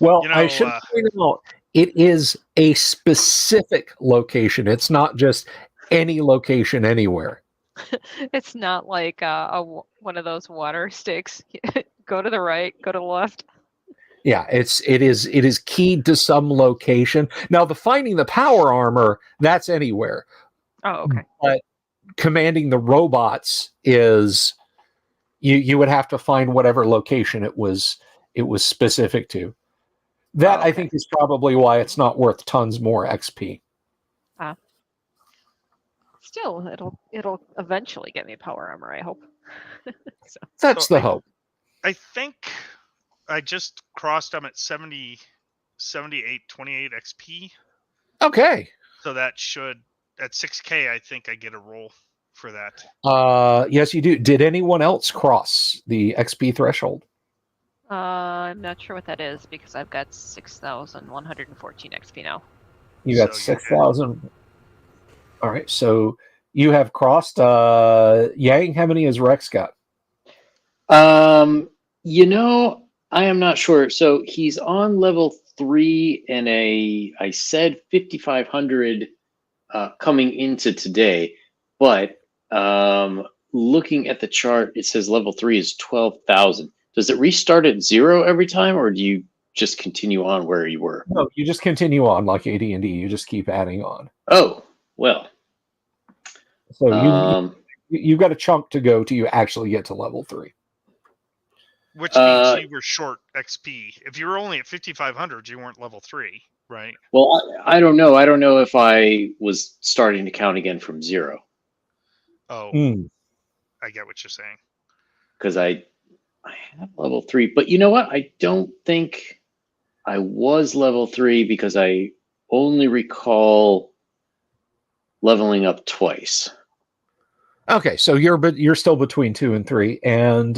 Well, You know, I should point out, it is a specific location. It's not just any location anywhere. It's not like one of those water sticks. Go to the right, go to the left. Yeah, it is keyed to some location. Now, the finding the power armor, that's anywhere. Oh, okay. But commanding the robots is you would have to find whatever location it was specific to. That, I think, is probably why it's not worth tons more XP. Still, it'll eventually get me power armor, I hope. That's the hope. I think I just crossed. I'm at 78, 28 XP. Okay. So that should, at 6K, I think I get a roll for that. Yes, you do. Did anyone else cross the XP threshold? I'm not sure what that is because I've got 6,114 XP now. You got So you're good. 6,000. All right, so you have crossed Yang. How many has Rex got? You know, I am not sure. So he's on level 3 and I said 5,500 coming into today, but looking at the chart, it says level 3 is 12,000. Does it restart at 0 every time, or do you just continue on where you were? No, you just continue on like AD&D. You just keep adding on. Oh, well. So you've got a chunk to go till you actually get to level 3. Which means you were short XP. If you were only at 5,500, you weren't level 3, right? Well, I don't know. I don't know if I was starting to count again from 0. Oh, I get what you're saying. Because I have level 3, but you know what? I don't think I was level 3 because I only recall leveling up twice. Okay, so you're still between 2 and 3. And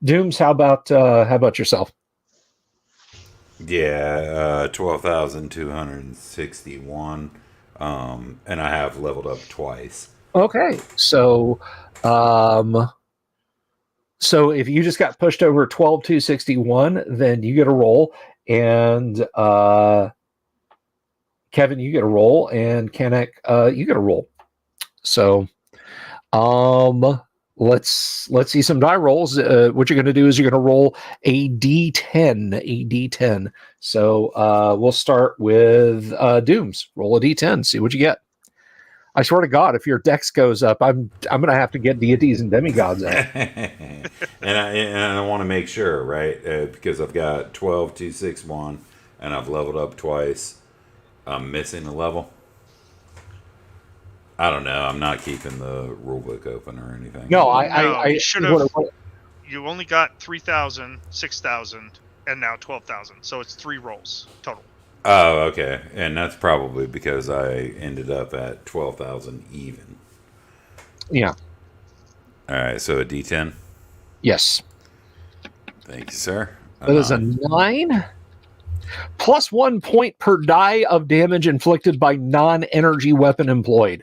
Dooms, how about yourself? Yeah, 12,261. And I have leveled up twice. Okay, so if you just got pushed over 12,261, then you get a roll, and Kevin, you get a roll, and Kanek, you get a roll. So let's see some die rolls. What you're going to do is you're going to roll a d10. So we'll start with Dooms. Roll a d10, see what you get. I swear to God, if your dex goes up, I'm going to have to get deities and demigods out. and I want to make sure, right? Because I've got 12,261, and I've leveled up twice. I'm missing a level. I don't know. I'm not keeping the rulebook open or anything. No, you should have. You only got 3,000, 6,000, and now 12,000. So it's 3 rolls total. Oh, okay. And that's probably because I ended up at 12,000 even. Yeah. All right. So a D10. Yes. Thank you, sir. That is a 9. Plus 1 point per die of damage inflicted by non-energy weapon employed.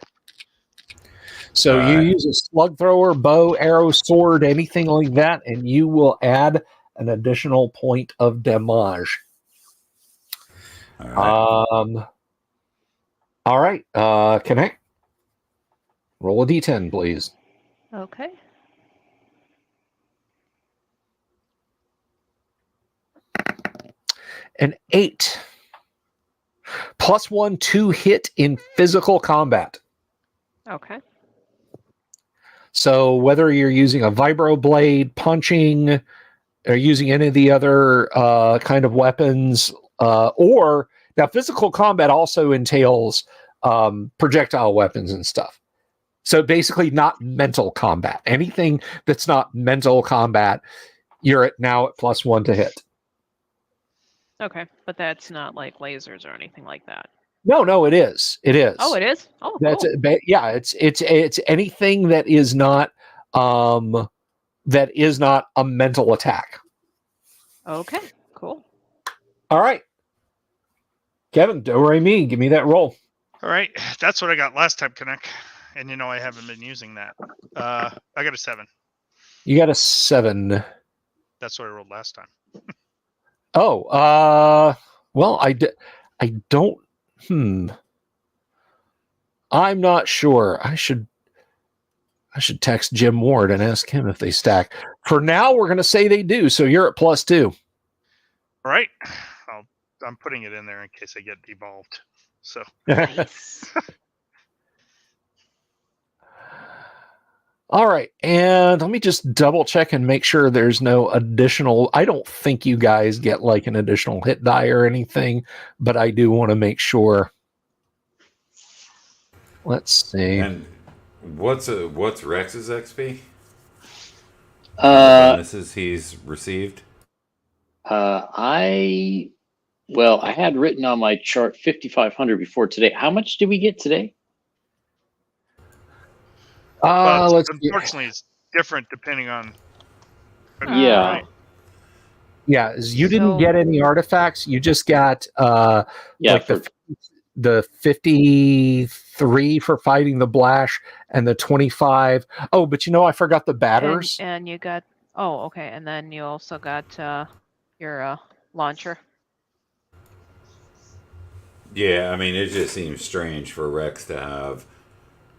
So you use a slug thrower, bow, arrow, sword, anything like that, and you will add an additional point of damage. All right. Connect. Roll a d10, please. Okay. An 8. Plus 1 to hit in physical combat. Okay. So whether you're using a vibro blade, punching, or using any of the other kind of weapons, or now physical combat also entails projectile weapons and stuff. So basically not mental combat. Anything that's not mental combat, you're now at plus 1 to hit. Okay, but that's not like lasers or anything like that. No, it is. It is. Oh, it is. Oh, that's cool. Yeah. It's anything that is not a mental attack. Okay, cool. All right, Kevin, do re mi, give me that roll. All right, that's what I got last time, Connect, and I haven't been using that. I got a 7. You got a 7. That's what I rolled last time. Oh, well, I don't. I'm not sure. I should text Jim Ward and ask him if they stack. For now, we're going to say they do. So you're at plus 2. All right. I'm putting it in there in case I get devolved. So. Nice. All right. And let me just double check and make sure there's no additional. I don't think you guys get like an additional hit die or anything, but I do want to make sure. Let's see. And what's Rex's XP? Bonuses he's received. I had written on my chart 5,500 before today. How much did we get today? Unfortunately, it's different depending on. Yeah. Right? Yeah, is you didn't So- get any artifacts. You just got Yeah, like the 53 for fighting the Blash and the 25. Oh, but I forgot the batters. And you got. Oh, okay. And then you also got your launcher. Yeah, I mean, it just seems strange for Rex to have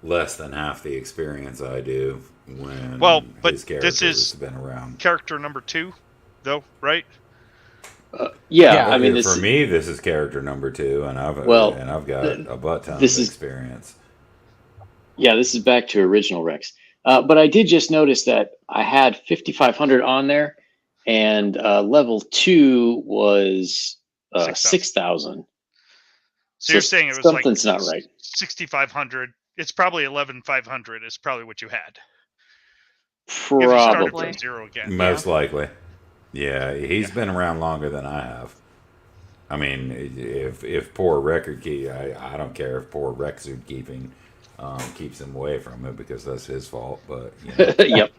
less than half the experience I do when but his this character's is been around. character number 2, though, right? yeah, Yeah. I mean, For me, this is character number 2, and I've got a butt ton of experience. Yeah, this is back to original Rex. But I did just notice that I had 5,500 on there, and level 2 was 6,000. So you're saying it was something's like not right. 6,500. It's probably 11,500 is probably what you had. If you started Probably. from 0 again. Most likely. Yeah, he's been around longer than I have. I mean, if poor record keep, I don't care if poor record keeping keeps him away from it because that's his fault. But Yep.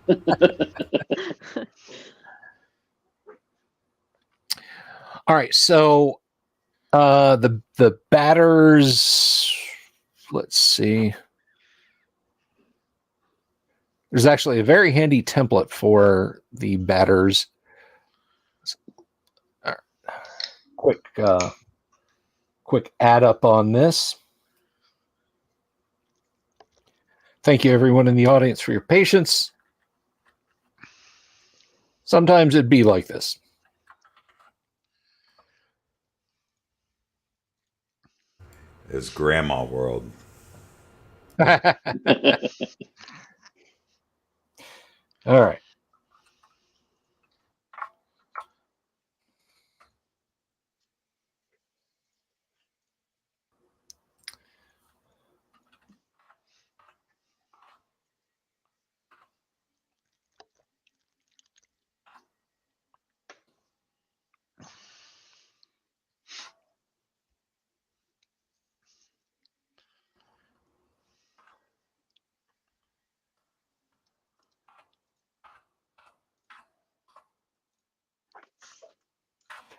All right, so the batters. Let's see. There's actually a very handy template for the batters. Quick add up on this. Thank you, everyone in the audience, for your patience. Sometimes it'd be like this. It's grandma world. All right.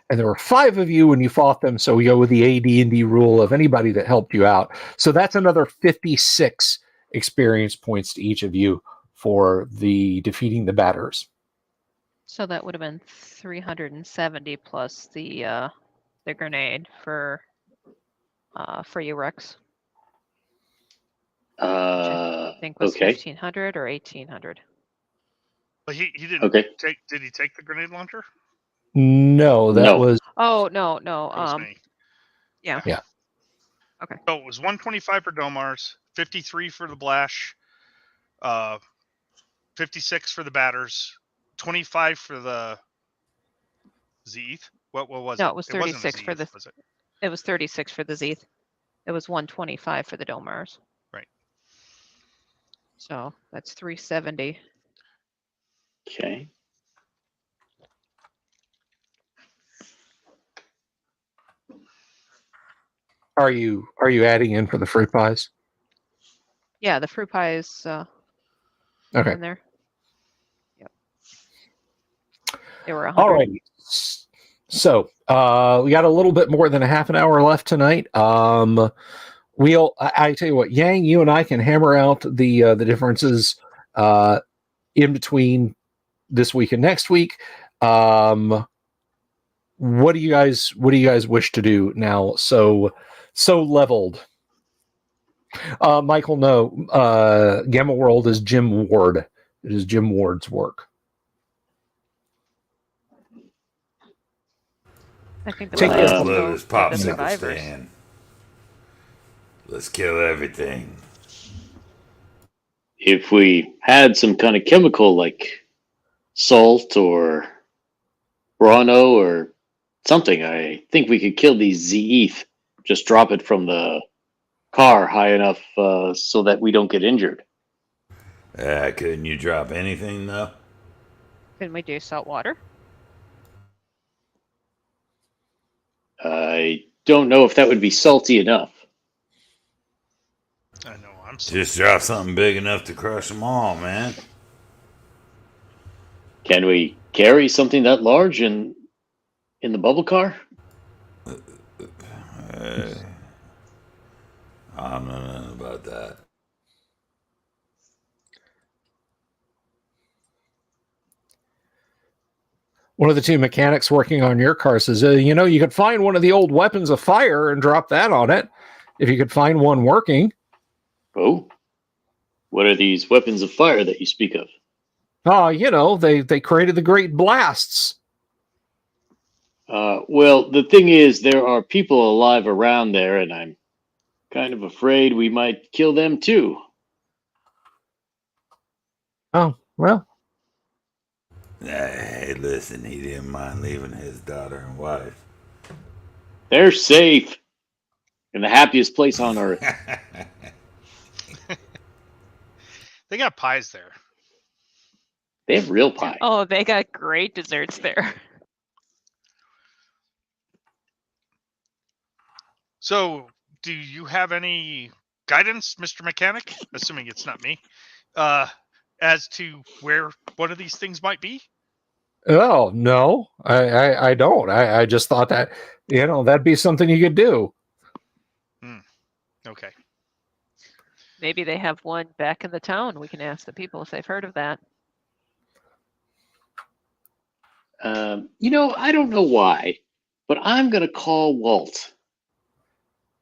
And there were 5 of you when you fought them, so we go with the AD&D rule of anybody that helped you out. So that's another 56 experience points to each of you for the defeating the batters. So that would have been 370 plus the grenade for you, Rex. I think was okay. 1,500 or 1,800. But he didn't take. Did he take the grenade launcher? No, that was. Oh no. That was me. Yeah. Yeah. Okay. So it was 125 for Domars, 53 for the Blash, 56 for the batters, 25 for the Zeeth. What was it? No, it was 36 Zeeth, for the. Was it? It was 36 for the Zeeth. It was 125 for the Domars. Right. So that's 370. Okay. Are you adding in for the fruit pies? Yeah, the fruit pie is Okay. in there. Yep. They were 100. All right. So we got a little bit more than a half an hour left tonight. I tell you what, Yang, you and I can hammer out the differences in between this week and next week. What do you guys wish to do now? So leveled. Michael, no. Gamma World is Jim Ward. It is Jim Ward's work. I think the Take plan is this to Blow go this get the popsicle survivors. stand. Let's kill everything. If we had some kind of chemical like salt or Bronno or something, I think we could kill these Zeeth. Just drop it from the car high enough so that we don't get injured. Couldn't you drop anything, though? Can we do salt water? I don't know if that would be salty enough. I know. I'm Just drop something big enough to crush them all, man. Can we carry something that large and In the bubble car? I don't know nothing about that. One of the two mechanics working on your car says, you could find one of the old weapons of fire and drop that on it. If you could find one working. Oh, what are these weapons of fire that you speak of? They created the great blasts. Well, the thing is, there are people alive around there, and I'm kind of afraid we might kill them too. Oh, well. Hey, listen, he didn't mind leaving his daughter and wife. They're safe in the happiest place on earth. They got pies there. They have real pie. Oh, they got great desserts there. So, do you have any guidance, Mr. Mechanic? Assuming it's not me, as to where one of these things might be? Oh, no, I don't. I just thought that, that'd be something you could do. Okay. Maybe they have one back in the town. We can ask the people if they've heard of that. I don't know why, but I'm going to call Walt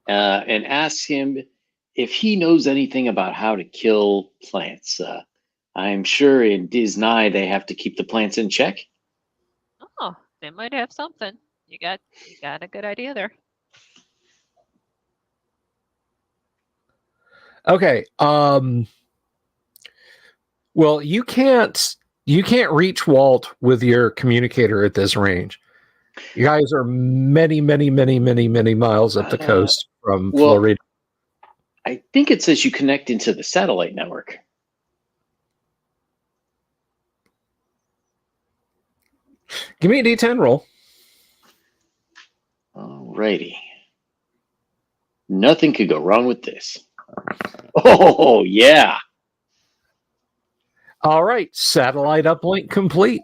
and ask him if he knows anything about how to kill plants. I'm sure in Disney they have to keep the plants in check. Oh, they might have something. You got a good idea there. Okay. Well, you can't reach Walt with your communicator at this range. You guys are many, many, many, many, many miles up the coast from Florida. I think it says you connect into the satellite network. Give me a D10 roll. Alrighty. Nothing could go wrong with this. Oh, yeah. All right. Satellite uplink complete.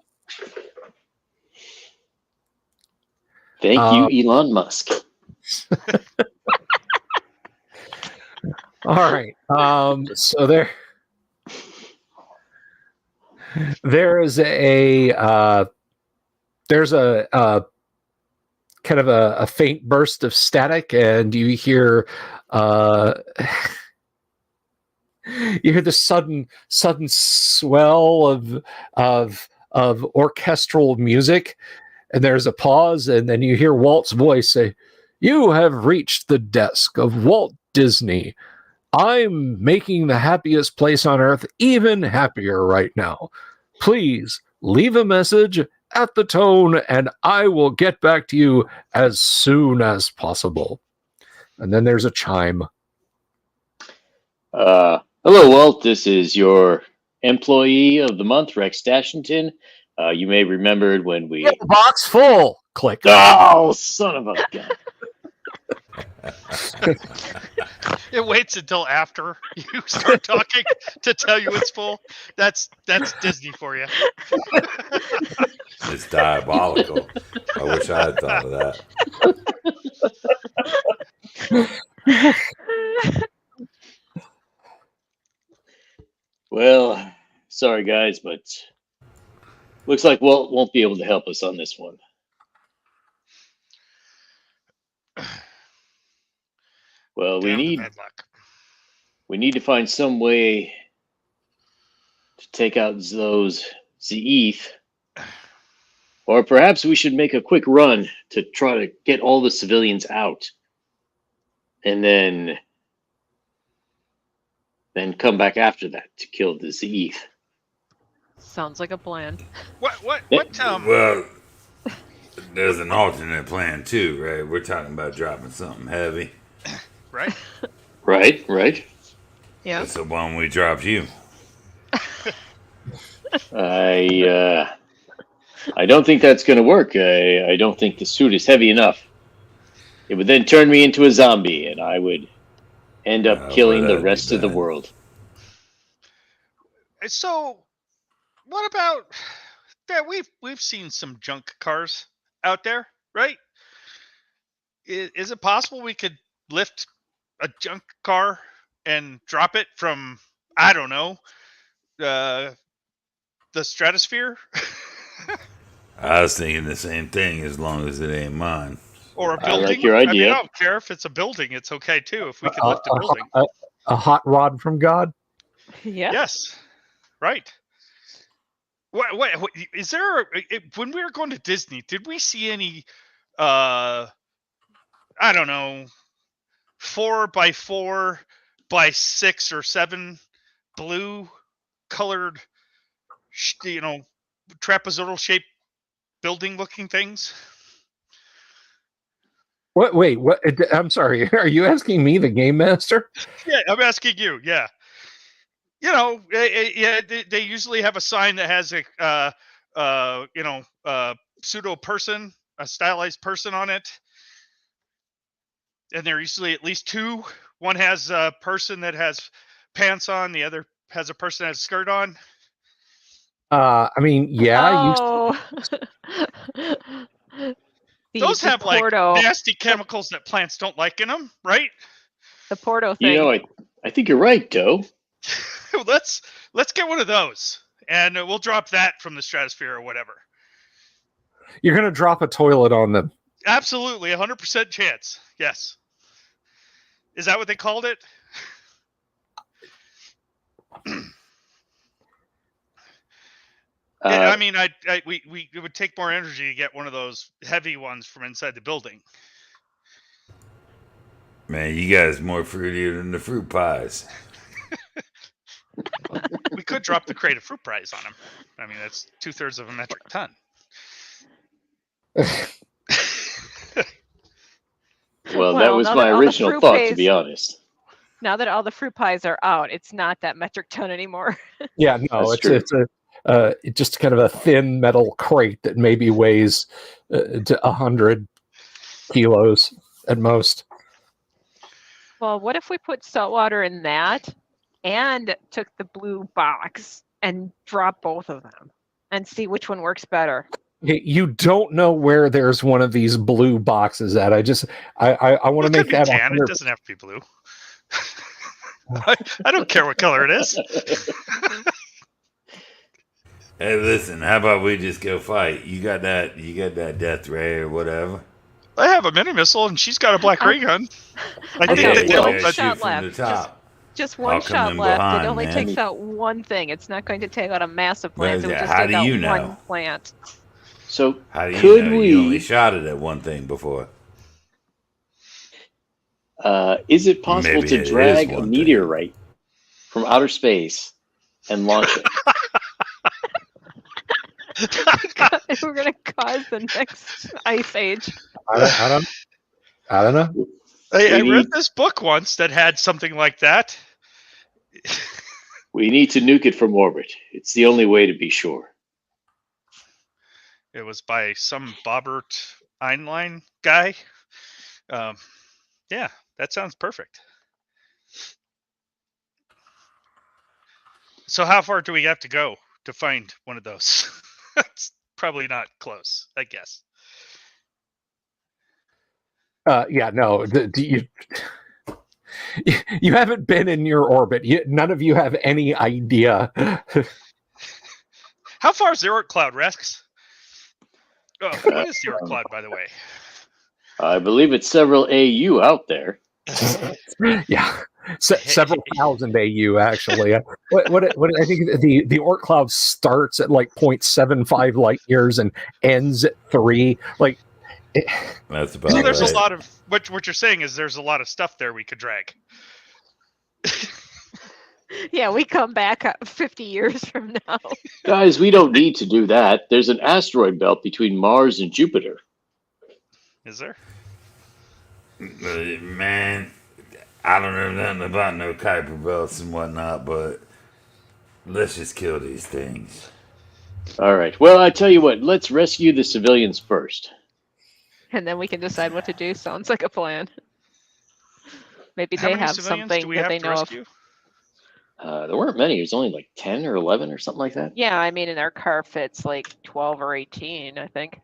Thank you, Elon Musk. All right. So there's a kind of a faint burst of static, and you hear the sudden swell of orchestral music, and there's a pause, and then you hear Walt's voice say, "You have reached the desk of Walt Disney. I'm making the happiest place on earth even happier right now. Please leave a message at the tone, and I will get back to you as soon as possible." And then there's a chime. Hello, Walt. This is your employee of the month, Rex Dashington. You may remember when we... Get the box full. Click. Oh, son of a gun. It waits until after you start talking to tell you it's full. That's Disney for you. It's diabolical. I wish I had thought of that. Well, sorry, guys, but looks like Walt won't be able to help us on this one. Well, we need to find some way to take out those Zeeth, or perhaps we should make a quick run to try to get all the civilians out, and then come back after that to kill the Zeeth. Sounds like a plan. What? Well, there's an alternate plan too, right? We're talking about dropping something heavy. Right? Right. Yeah. That's the one we dropped you. I don't think that's going to work. I don't think the suit is heavy enough. It would then turn me into a zombie, and I would end up killing the rest of the world. So, what about that? We've seen some junk cars out there. right? Is it possible we could lift a junk car and drop it from, I don't know, the stratosphere? I was thinking the same thing, as long as it ain't mine. Or a I like building? your I mean, I idea. don't care if it's a building. It's okay too if we could lift a building. A hot rod from God. Yeah. Yes, right. What is there? When we were going to Disney, did we see any? I don't know, 4x4 by 6 or 7 blue colored, trapezoidal shaped building looking things. What? Wait, what? I'm sorry. Are you asking me, the game master? Yeah, I'm asking you. Yeah, they usually have a sign that has a pseudo person, a stylized person on it, and they're usually at least two. One has a person that has pants on, the other has a person that has a skirt on. I mean, yeah. Oh. Those the have like Porto, nasty chemicals that plants don't like in them, right? the Porto You thing. know, I think you're right, Doe. let's get one of those, and we'll drop that from the stratosphere or whatever. You're gonna drop a toilet on them. Absolutely, 100% chance. Yes. Is that what they called it? I mean, we it would take more energy to get one of those heavy ones from inside the building. Man, you guys more fruitier than the fruit pies. We could drop the crate of fruit pies on them. I mean, that's 2/3 of a metric ton. Well, that was my original thought, to be honest. Now that all the fruit pies are out, it's not that metric ton anymore. Yeah, no, it's just kind of a thin metal crate that maybe weighs to 100 kilos at most. Well, what if we put salt water in that and took the blue box and dropped both of them and see which one works better? You don't know where there's one of these blue boxes at. I want to make that tan. It doesn't have to be blue. I don't care what color it is. Hey, listen, how about we just go fight? You got that death ray or whatever? I have a mini missile, and she's got a black ray gun. I think they one don't shot left. Just one shot left. It only takes out one thing. It's not going to take out a massive plant. It would just take out one plant. So how do you know? You only shot it at one thing before. Is it possible to drag a meteorite from outer space and launch it? We're going to cause the next ice age. I don't know. I read this book once that had something like that. We need to nuke it from orbit. It's the only way to be sure. It was by some Bobbert Einlein guy. Yeah, that sounds perfect. So how far do we have to go to find one of those? It's probably not close, I guess. Yeah, no. You haven't been in your orbit. None of you have any idea. How far is the Oort cloud, Rex? What is the Oort cloud, by the way? I believe it's several AU out there. Yeah, several thousand AU actually. What I think the Oort cloud starts at like 0.75 light years and ends at 3. Like that's about. So there's right. a lot of what you're saying is there's a lot of stuff there we could drag. Yeah, we come back 50 years from now. Guys, we don't need to do that. There's an asteroid belt between Mars and Jupiter. Is there? Man, I don't know nothing about no Kuiper belts and whatnot, but let's just kill these things. All right. Well, I tell you what. Let's rescue the civilians first. And then we can decide what to do. Sounds like a plan. Maybe they have something that they know of. There weren't many. It was only like 10 or 11 or something like that. Yeah, I mean, in our car fits like 12 or 18, I think.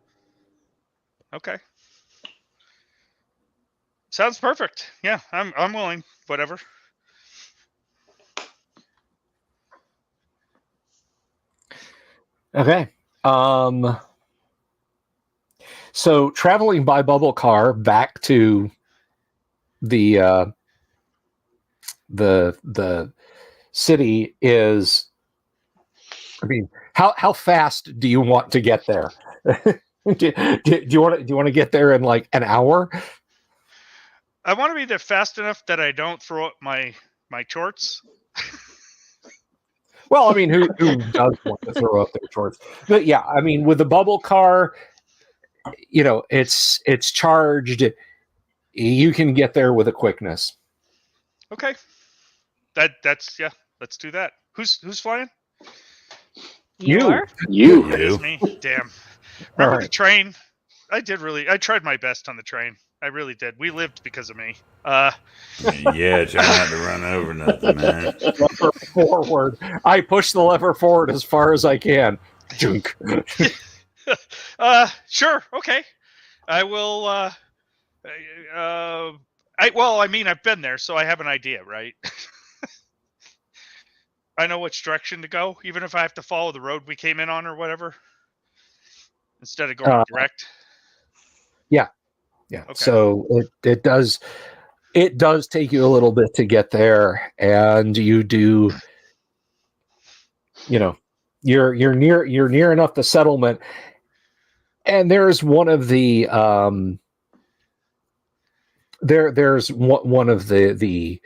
Okay. Sounds perfect. Yeah, I'm willing. Whatever. Okay. So traveling by bubble car back to the the city is, I mean, how fast do you want to get there? do you want to get there in like an hour? I want to be there fast enough that I don't throw up my shorts. Well, I mean, who does want to throw up their shorts? But yeah, I mean, with the bubble car, you know, it's charged. You can get there with a quickness. Okay. That's yeah. Let's do that. Who's flying? You. are? You. It is me. Damn. All Remember right. the train? I tried my best on the train. I really did. We lived because of me. Yeah, try not to run over nothing, man. Lever forward. I push the lever forward as far as I can. Junk. Sure. Okay. I will. I mean, I've been there, so I have an idea, right? I know which direction to go, even if I have to follow the road we came in on or whatever, instead of going direct. Yeah. Okay. So it does take you a little bit to get there, and you do. You know, you're near enough the settlement, and there's one of the there's one of the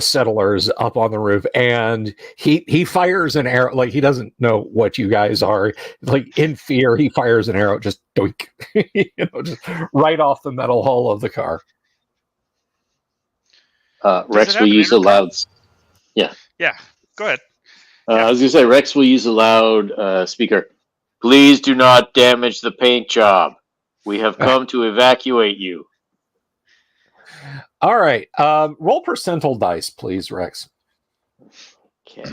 settlers up on the roof, and he fires an arrow. Like, he doesn't know what you guys are. Like, in fear, he fires an arrow, just doink, just right off the metal hull of the car. Rex will use a loud. Yeah. Go ahead. I was gonna say Rex will use a loud speaker. Please do not damage the paint job. We have come to evacuate you. All right. Roll percentile dice, please, Rex. Okay.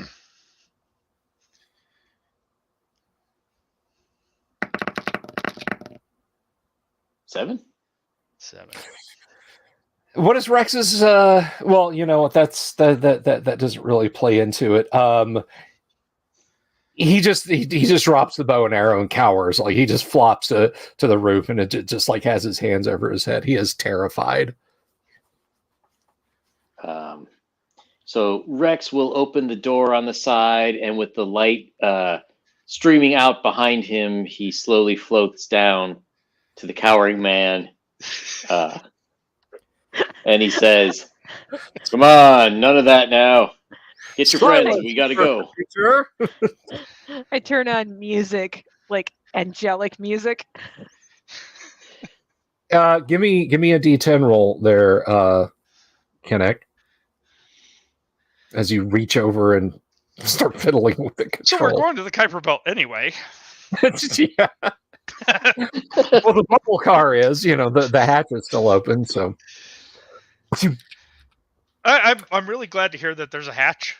Seven. What is Rex's? Well, you know, that doesn't really play into it. He just drops the bow and arrow and cowers. Like, he just flops to the roof, and it just like has his hands over his head. He is terrified. So Rex will open the door on the side, and with the light streaming out behind him, he slowly floats down to the cowering man. And he says, "Come on, none of that now. Get your friends, we gotta go." Sure. I turn on music, like angelic music. Give me a D10 roll there, Kinnick, as you reach over and start fiddling with the control. So we're going to the Kuiper Belt anyway. Yeah. Well, the bubble car is, you know, the hatch is still open, so. I'm really glad to hear that there's a hatch.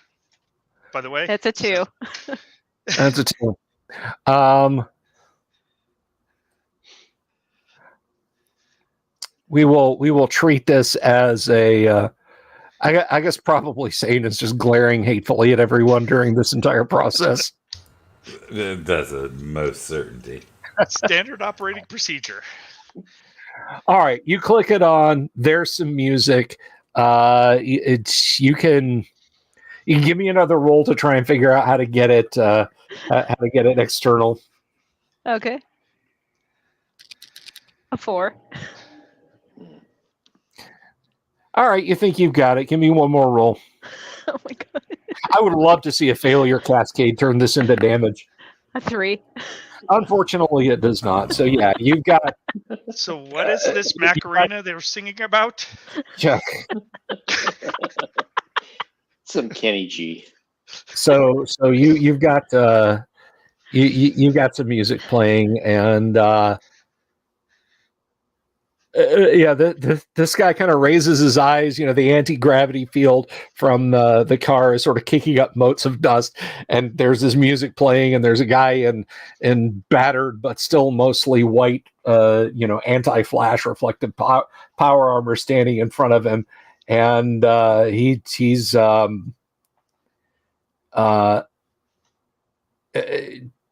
By the way, That's a 2. That's a 2. We will treat this as a. I guess probably Satan is just glaring hatefully at everyone during this entire process. That's a most certainty. Standard operating procedure. All right, you click it on. There's some music. You can give me another roll to try and figure out how to get it external. Okay. A 4. All right, you think you've got it. Give me one more roll. Oh my god. I would love to see a failure cascade turn this into damage. A 3. Unfortunately, it does not. So yeah, you've got. So what is this Macarena they were singing about? Yeah. Some Kenny G. So you've got you've got some music playing, and yeah, this guy kind of raises his eyes. The anti-gravity field from the car is sort of kicking up motes of dust, and there's this music playing, and there's a guy in battered but still mostly white, anti-flash reflective power armor standing in front of him, and he's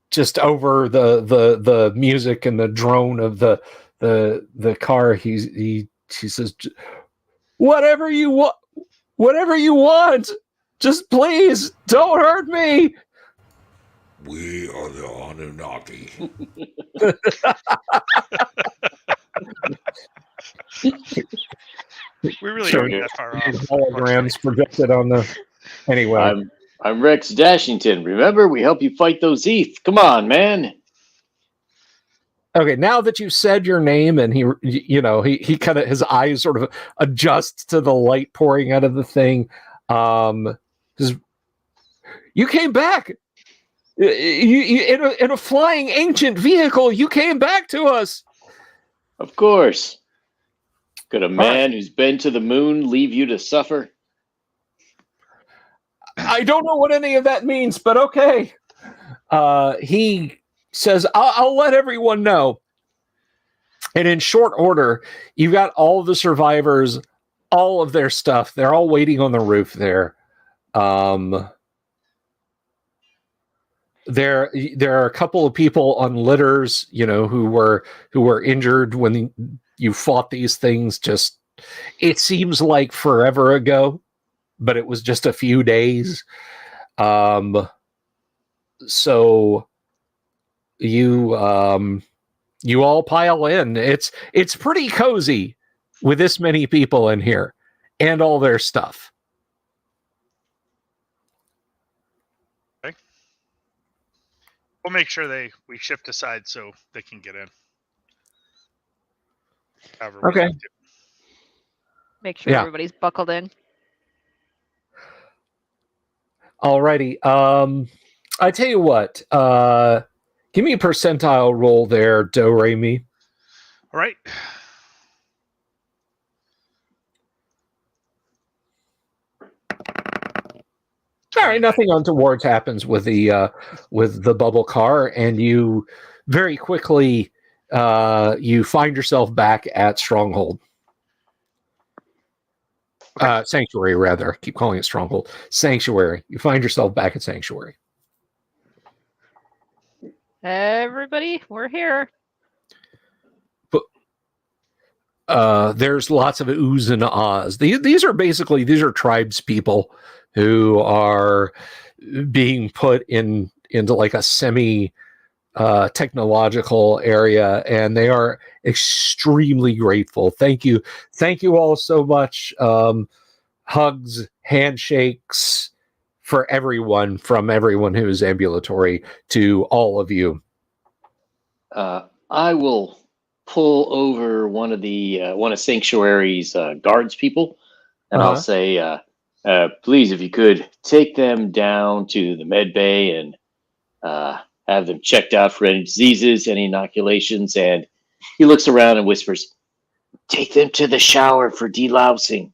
just over the music and the drone of the car. He says, whatever you want, just please don't hurt me. We are the Anunnaki. We really Sure. aren't that far off. Holograms projected on the. Anyway, I'm Rex Dashington. Remember, we help you fight those ETH. Come on, man. okay. Now that you said your name, and he kind of, his eyes sort of adjust to the light pouring out of the thing. You came back. You in a flying ancient vehicle. You came back to us. Of course. Could a man who's been to the moon leave you to suffer? I don't know what any of that means, but okay. He says, I'll let everyone know. And in short order, you've got all of the survivors, all of their stuff. They're all waiting on the roof there. There are a couple of people on litters, who were injured when you fought these things. Just, it seems like forever ago, but it was just a few days. So you all pile in. It's pretty cozy with this many people in here and all their stuff. Okay. We'll make sure we shift aside so they can get in. Okay. Make sure everybody's buckled in. Alrighty. I tell you what. Give me a percentile roll there, Do Re Mi. All right. All right. Nothing untoward happens with the bubble car, and you very quickly you find yourself back at Stronghold. Okay. Sanctuary, rather. Keep calling it Stronghold. Sanctuary. You find yourself back at Sanctuary. Everybody, we're here. But there's lots of oohs and ahs. These are tribes people who are being put into like a semi technological area, and they are extremely grateful. Thank you all so much. Hugs, handshakes for everyone, from everyone who is ambulatory to all of you. I will pull over one of Sanctuary's guards people, and I'll say, please, if you could take them down to the med bay and have them checked out for any diseases, any inoculations. And he looks around and whispers, take them to the shower for delousing.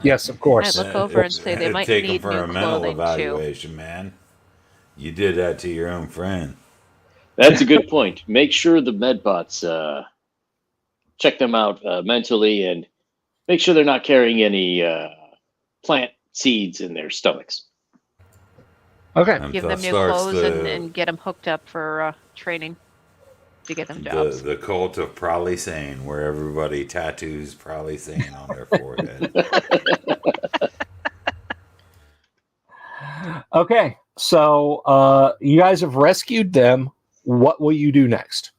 Yes, of course. I look over and say they might take need them for new a mental clothing evaluation, too. man. You did that to your own friend. That's a good point. Make sure the medbots check them out mentally, and make sure they're not carrying any plant seeds in their stomachs. Okay. And Give them thus new starts clothes and get them hooked up for training to get them jobs. the cult of Prolysane, where everybody tattoos Prolysane on their forehead. Okay, so you guys have rescued them. What will you do next?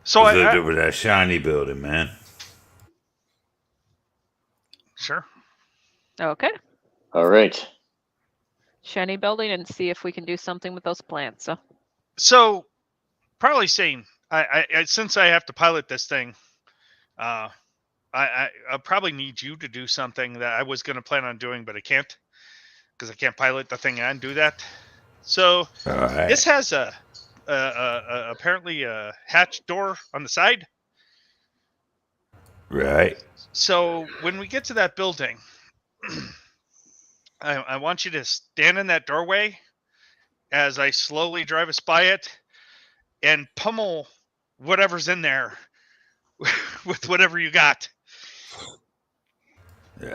So with that shiny building, man. Sure. Okay. All right. Shiny building and see if we can do something with those plants. So, probably saying, I since I have to pilot this thing, I'll probably need you to do something that I was going to plan on doing, but I can't because I can't pilot the thing and do that. So this has a apparently a hatch door on the side. Right. So when we get to that building, I want you to stand in that doorway as I slowly drive us by it and pummel whatever's in there with whatever you got.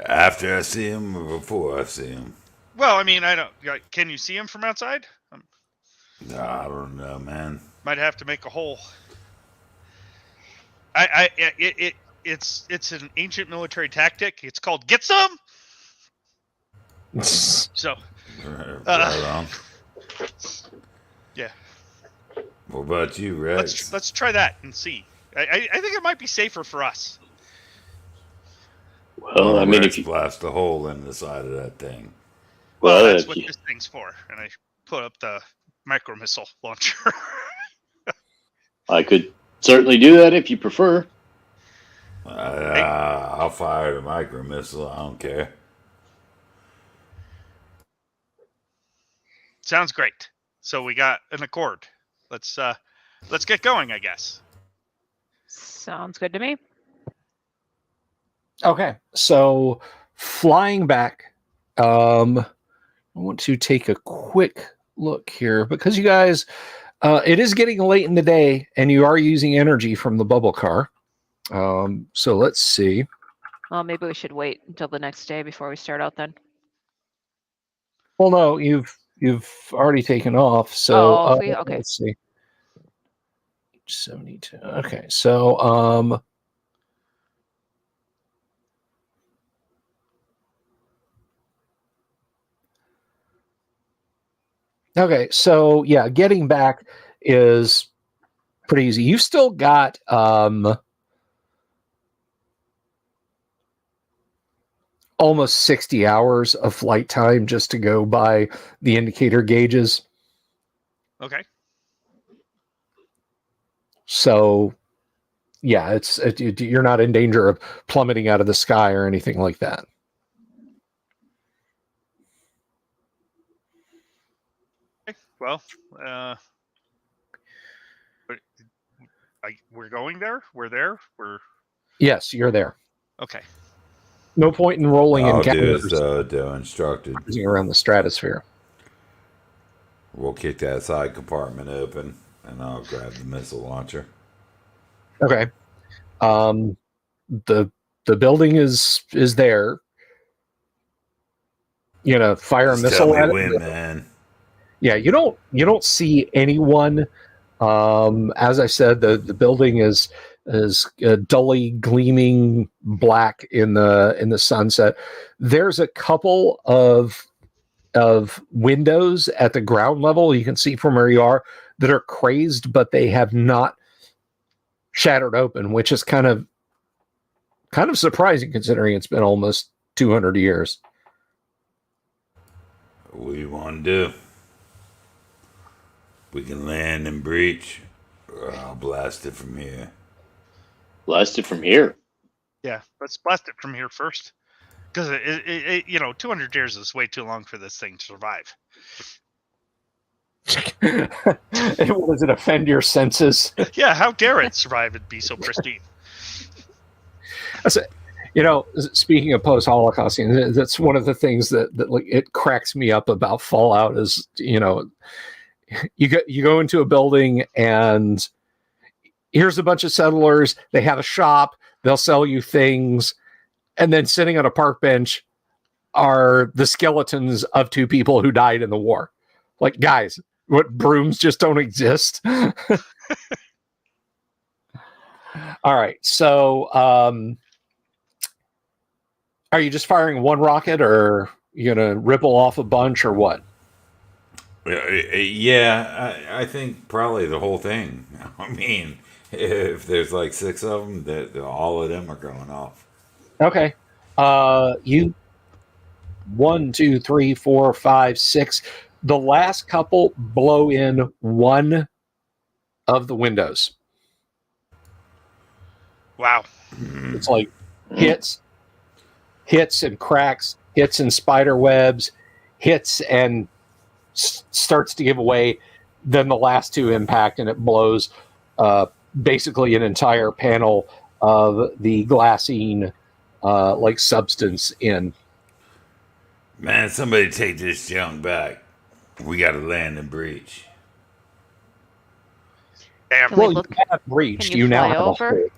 After I see him or before I see him? Well, I mean, I don't. Can you see him from outside? I don't know, man. Might have to make a hole. It's an ancient military tactic. It's called get some. So, Right on. Yeah. What about you, Rex? Let's try that and see. I think it might be safer for us. Well, I mean, Rex if you, blast a hole in the side of that thing. Well, that's if what you- this thing's for. And I put up the micro missile launcher. I could certainly do that if you prefer. I'll fire the micro missile. I don't care. Sounds great. So we got an accord. Let's get going, I guess. Sounds good to me. Okay, so flying back, I want to take a quick look here because you guys, it is getting late in the day and you are using energy from the bubble car. So let's see. Well, maybe we should wait until the next day before we start out then. Well, no, you've already taken off. So Okay. let's see. 72. Okay, so okay, so yeah, getting back is pretty easy. You've still got almost 60 hours of flight time just to go by the indicator gauges. Okay. So yeah, you're not in danger of plummeting out of the sky or anything like that. Well, we're going there. We're there. Yes, you're there. Okay. No point in rolling I'll and do as counters they're instructed. around the stratosphere. We'll kick that side compartment open, and I'll grab the missile launcher. Okay. The building is there. You know, fire a Just missile tell at me it. when, man. Yeah, you don't see anyone. As I said, the building is dully gleaming black in the sunset. There's a couple of windows at the ground level you can see from where you are that are crazed, but they have not shattered open, which is kind of surprising considering it's been almost 200 years. What do you want to do? We can land and breach, or I'll blast it from here. Blast it from here. Yeah. Let's blast it from here first, because it 200 years is way too long for this thing to survive. Does it offend your senses? Yeah. How dare it survive and be so pristine? Speaking of post-Holocaust, that's one of the things that like it cracks me up about Fallout is, you go into a building and here's a bunch of settlers. They have a shop. They'll sell you things, and then sitting on a park bench are the skeletons of two people who died in the war. Like, guys, what, brooms just don't exist? All right, so are you just firing one rocket, or you gonna ripple off a bunch, or what? Yeah, I think probably the whole thing. I mean, if there's like 6 of them, that all of them are going off. Okay. You 1, 2, 3, 4, 5, 6. The last couple blow in one of the windows. Wow. It's like hits and cracks, hits and spider webs, hits and starts to give away. then the last two impact, and it blows basically an entire panel of the glassine like substance in. Man, somebody take this junk back. We got to land and breach. Damn. Can we Well, look? you have breached. Can you now fly have over? a hole.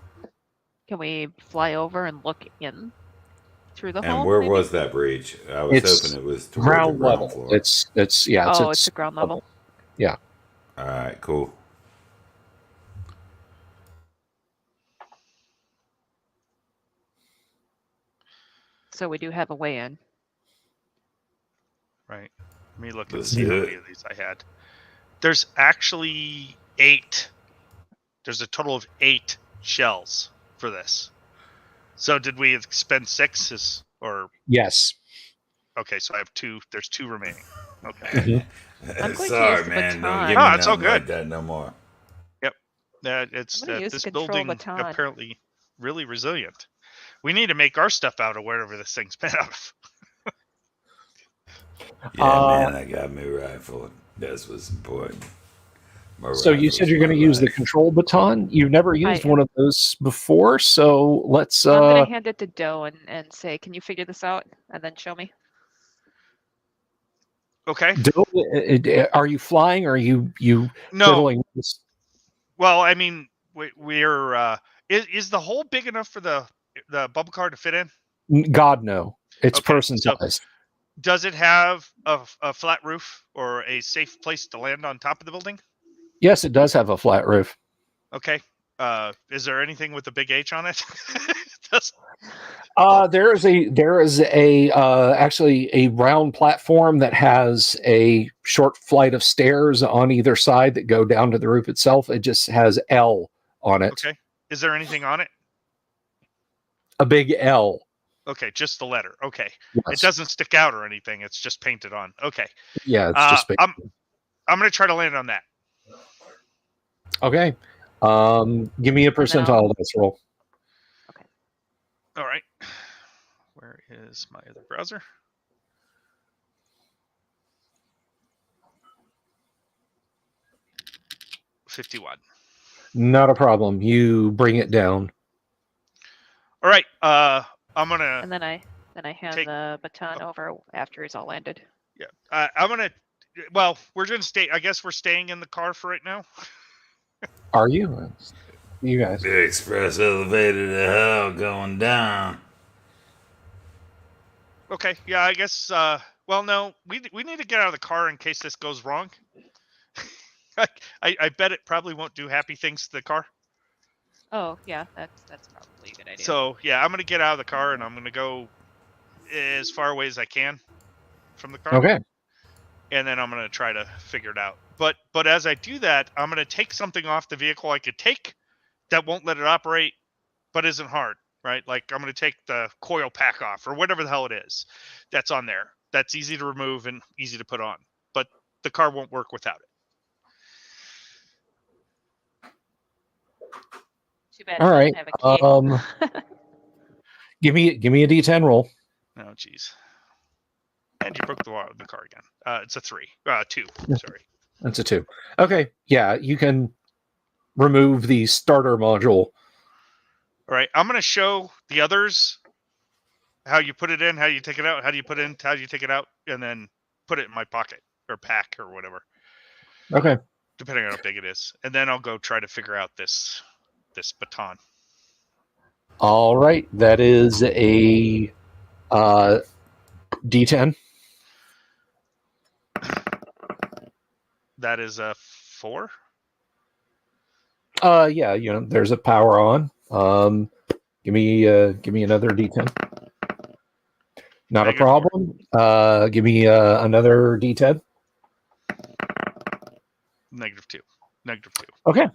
Can we fly over and look in through the And hole? where maybe? was that breach? I was It's hoping it was toward ground the ground level. floor. It's It's the ground level. Yeah. All right, cool. So we do have a way in. Right. Let me look and Let's see do how it. many of these I had. There's actually 8. There's a total of 8 shells for this. So did we spend 6? Yes. Okay, so I have 2. There's 2 remaining. Okay. Mm-hmm. I'm going to Sorry, use the man. Don't baton. give No, me it's all nothing like good. that no more. It's I'm gonna use this the control building baton. apparently really resilient. We need to make our stuff out of whatever this thing's made out of. Yeah, man, I got my rifle. That's what's important. My So you rifle's said you're going to my use the life. control baton. You've never used I- one of those before, so let's. I'm gonna hand it to Doe and say, "Can you figure this out?" And then show me. Okay. Are you flying? Or are you No. fiddling? Well, I mean, we're. Is the hole big enough for the bubble car to fit in? God, no. It's Okay, person so- sized. Does it have a flat roof or a safe place to land on top of the building? Yes, it does have a flat roof. Okay. Is there anything with a big H on it? There is a actually a round platform that has a short flight of stairs on either side that go down to the roof itself. It just has L on it. Okay. Is there anything on it? A big L. Okay, just the letter. Okay. Yes. It doesn't stick out or anything. It's just painted on. Okay. Yeah, it's just big. I'm going to try to land on that. Okay. Give me a percentile dice roll. All right. Where is my other browser? $51. Not a problem. You bring it down. All right. I'm gonna. And then I hand Take- the baton over after he's all landed. Yeah. I'm gonna. Well, we're gonna stay. I guess we're staying in the car for right now. Are you? You guys. The express elevator to hell going down. Okay. Yeah. I guess. Well, no. We need to get out of the car in case this goes wrong. I bet it probably won't do happy things to the car. Oh yeah, that's probably a good idea. So yeah, I'm gonna get out of the car and I'm gonna go as far away as I can from the car. Okay. And then I'm gonna try to figure it out. But as I do that, I'm gonna take something off the vehicle I could take that won't let it operate, but isn't hard, right? Like I'm gonna take the coil pack off or whatever the hell it is that's on there. That's easy to remove and easy to put on, but the car won't work without it. Too bad. All it right. doesn't have a key. Give me a D10 roll. Oh, geez. And you broke the car again. It's a 3. 2. Sorry. That's a 2. Okay. Yeah, you can remove the starter module. All right. I'm going to show the others how you put it in, how you take it out, how do you put it in, how do you take it out, and then put it in my pocket or pack or whatever, Okay. depending on how big it is. And then I'll go try to figure out this baton. All right. That is a D10. That is a 4. Yeah, there's a power on. Give me another D10. Not a Negative problem. Give me another D10. -2. -2. Okay.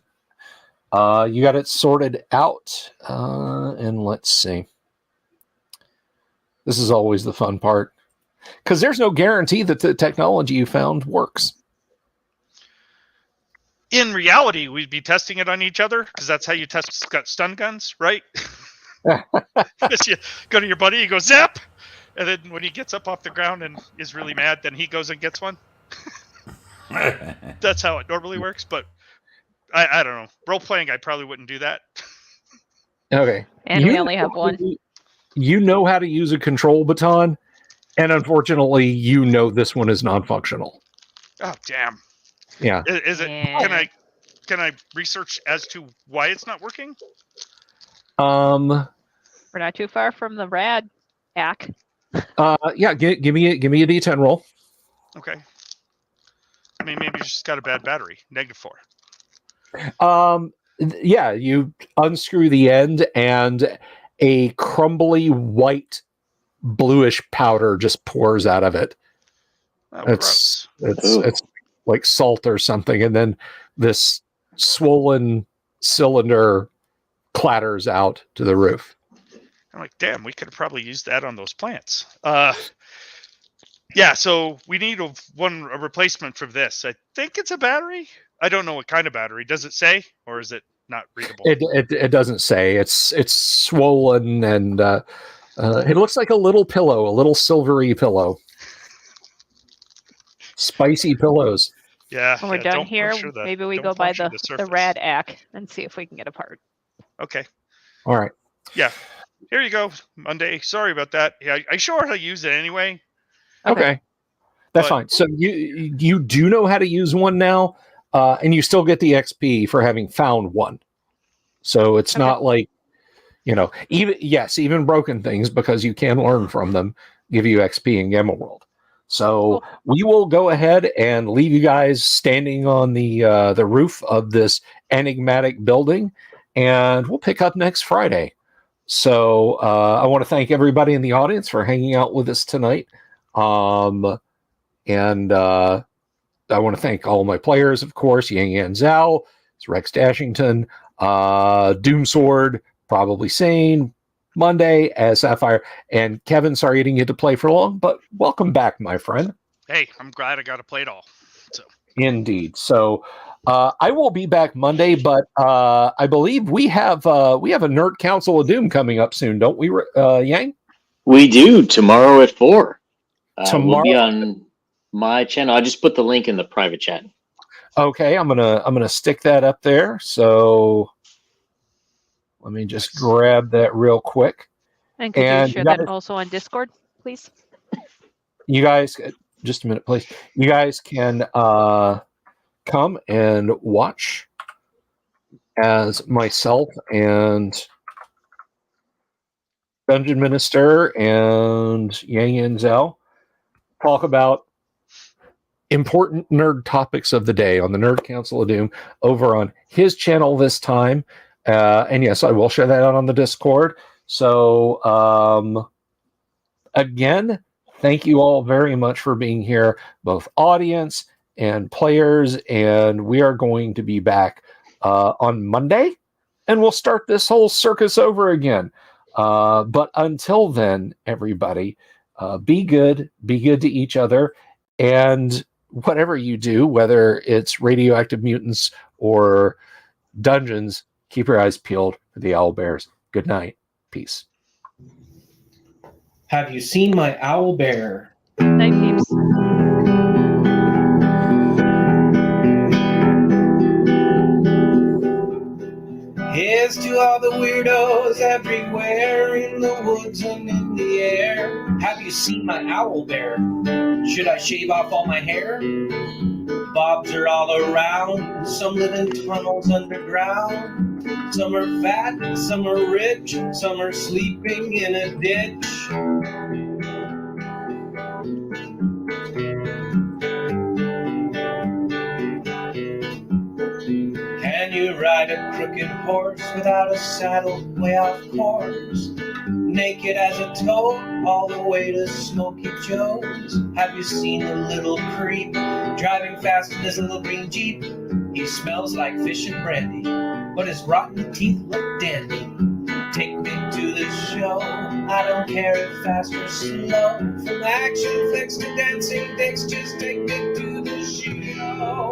You got it sorted out. And let's see. This is always the fun part. Because there's no guarantee that the technology you found works. In reality, we'd be testing it on each other because that's how you test stun guns, right? You go to your buddy, you go zap, and then when he gets up off the ground and is really mad, then he goes and gets one. That's how it normally works, but I don't know. Role playing, I probably wouldn't do that. Okay. And we only have one. You know how to use a control baton, and unfortunately, you know this one is non-functional. Oh damn! Yeah. Is it? Yeah. Can I research as to why it's not working? We're not too far from the rad ack. Yeah. Give me a D10 roll. Okay. I mean, maybe you just got a bad battery. -4. Yeah, you unscrew the end, and a crumbly white bluish powder just pours out of it. Oh, It's Ooh. it's like salt or something, and then this swollen cylinder clatters out to the roof. I'm like, damn, we could have probably used that on those plants. Yeah, so we need a replacement for this. I think it's a battery. I don't know what kind of battery. Does it say, or is it not readable? It doesn't say. It's swollen, and it looks like a little pillow, a little silvery pillow. Spicy pillows. Yeah. When we're yeah, done don't here, puncture the- maybe we don't go by puncture the surface. rad ack and see if we can get a part. Okay. All right. Yeah. Here you go. Monday. Sorry about that. Yeah, I sure how to use it anyway. Okay. That's But- fine. So you do know how to use one now, and you still get the XP for having found one. So it's Okay. not like, even broken things, because you can learn from them, give you XP in Gamma World. So we will go ahead and leave you guys standing on the roof of this enigmatic building, and we'll pick up next Friday. So I want to thank everybody in the audience for hanging out with us tonight. And I want to thank all my players, of course, Yang Yan Zhao, it's Rex Dashington, Doomsword, probably Sane, Monday as Sapphire, and Kevin. Sorry you didn't get to play for long, but welcome back, my friend. Hey, I'm glad I got to play it all. So Indeed. So I will be back Monday, but I believe we have a Nerd Council of Doom coming up soon, don't we, Yang? We do tomorrow at 4. We'll Tomorrow- be on my channel. I just put the link in the private chat. Okay, I'm gonna stick that up there. So let me just grab that real quick. And could And you share you that guys- also on Discord, please? You guys, just a minute, please. You guys can come and watch as myself and Dungeon Minister and Yang Yan Zhao talk about important nerd topics of the day on the Nerd Council of Doom over on his channel this time. And yes, I will share that out on the Discord. So again, thank you all very much for being here, both audience and players. And we are going to be back on Monday, and we'll start this whole circus over again. But until then, everybody, be good to each other, and whatever you do, whether it's radioactive mutants or dungeons, keep your eyes peeled for the owl bears. Good night. Peace. Have you seen my owl bear? Night, peeps. Here's to all the weirdos everywhere in the woods and in the air. Have you seen my owl bear? Should I shave off all my hair? Bobs are all around. Some live in tunnels underground. Some are fat, some are rich, some are sleeping in a ditch. Can you ride a crooked horse without a saddle way off course? Naked as a toad all the way to Smoky Joe's. Have you seen the little creep driving fast in his little green Jeep? He smells like fish and brandy, but his rotten teeth look dandy. Take me to the show, I don't care if fast or slow. From action flicks to dancing dicks, just take me to the show.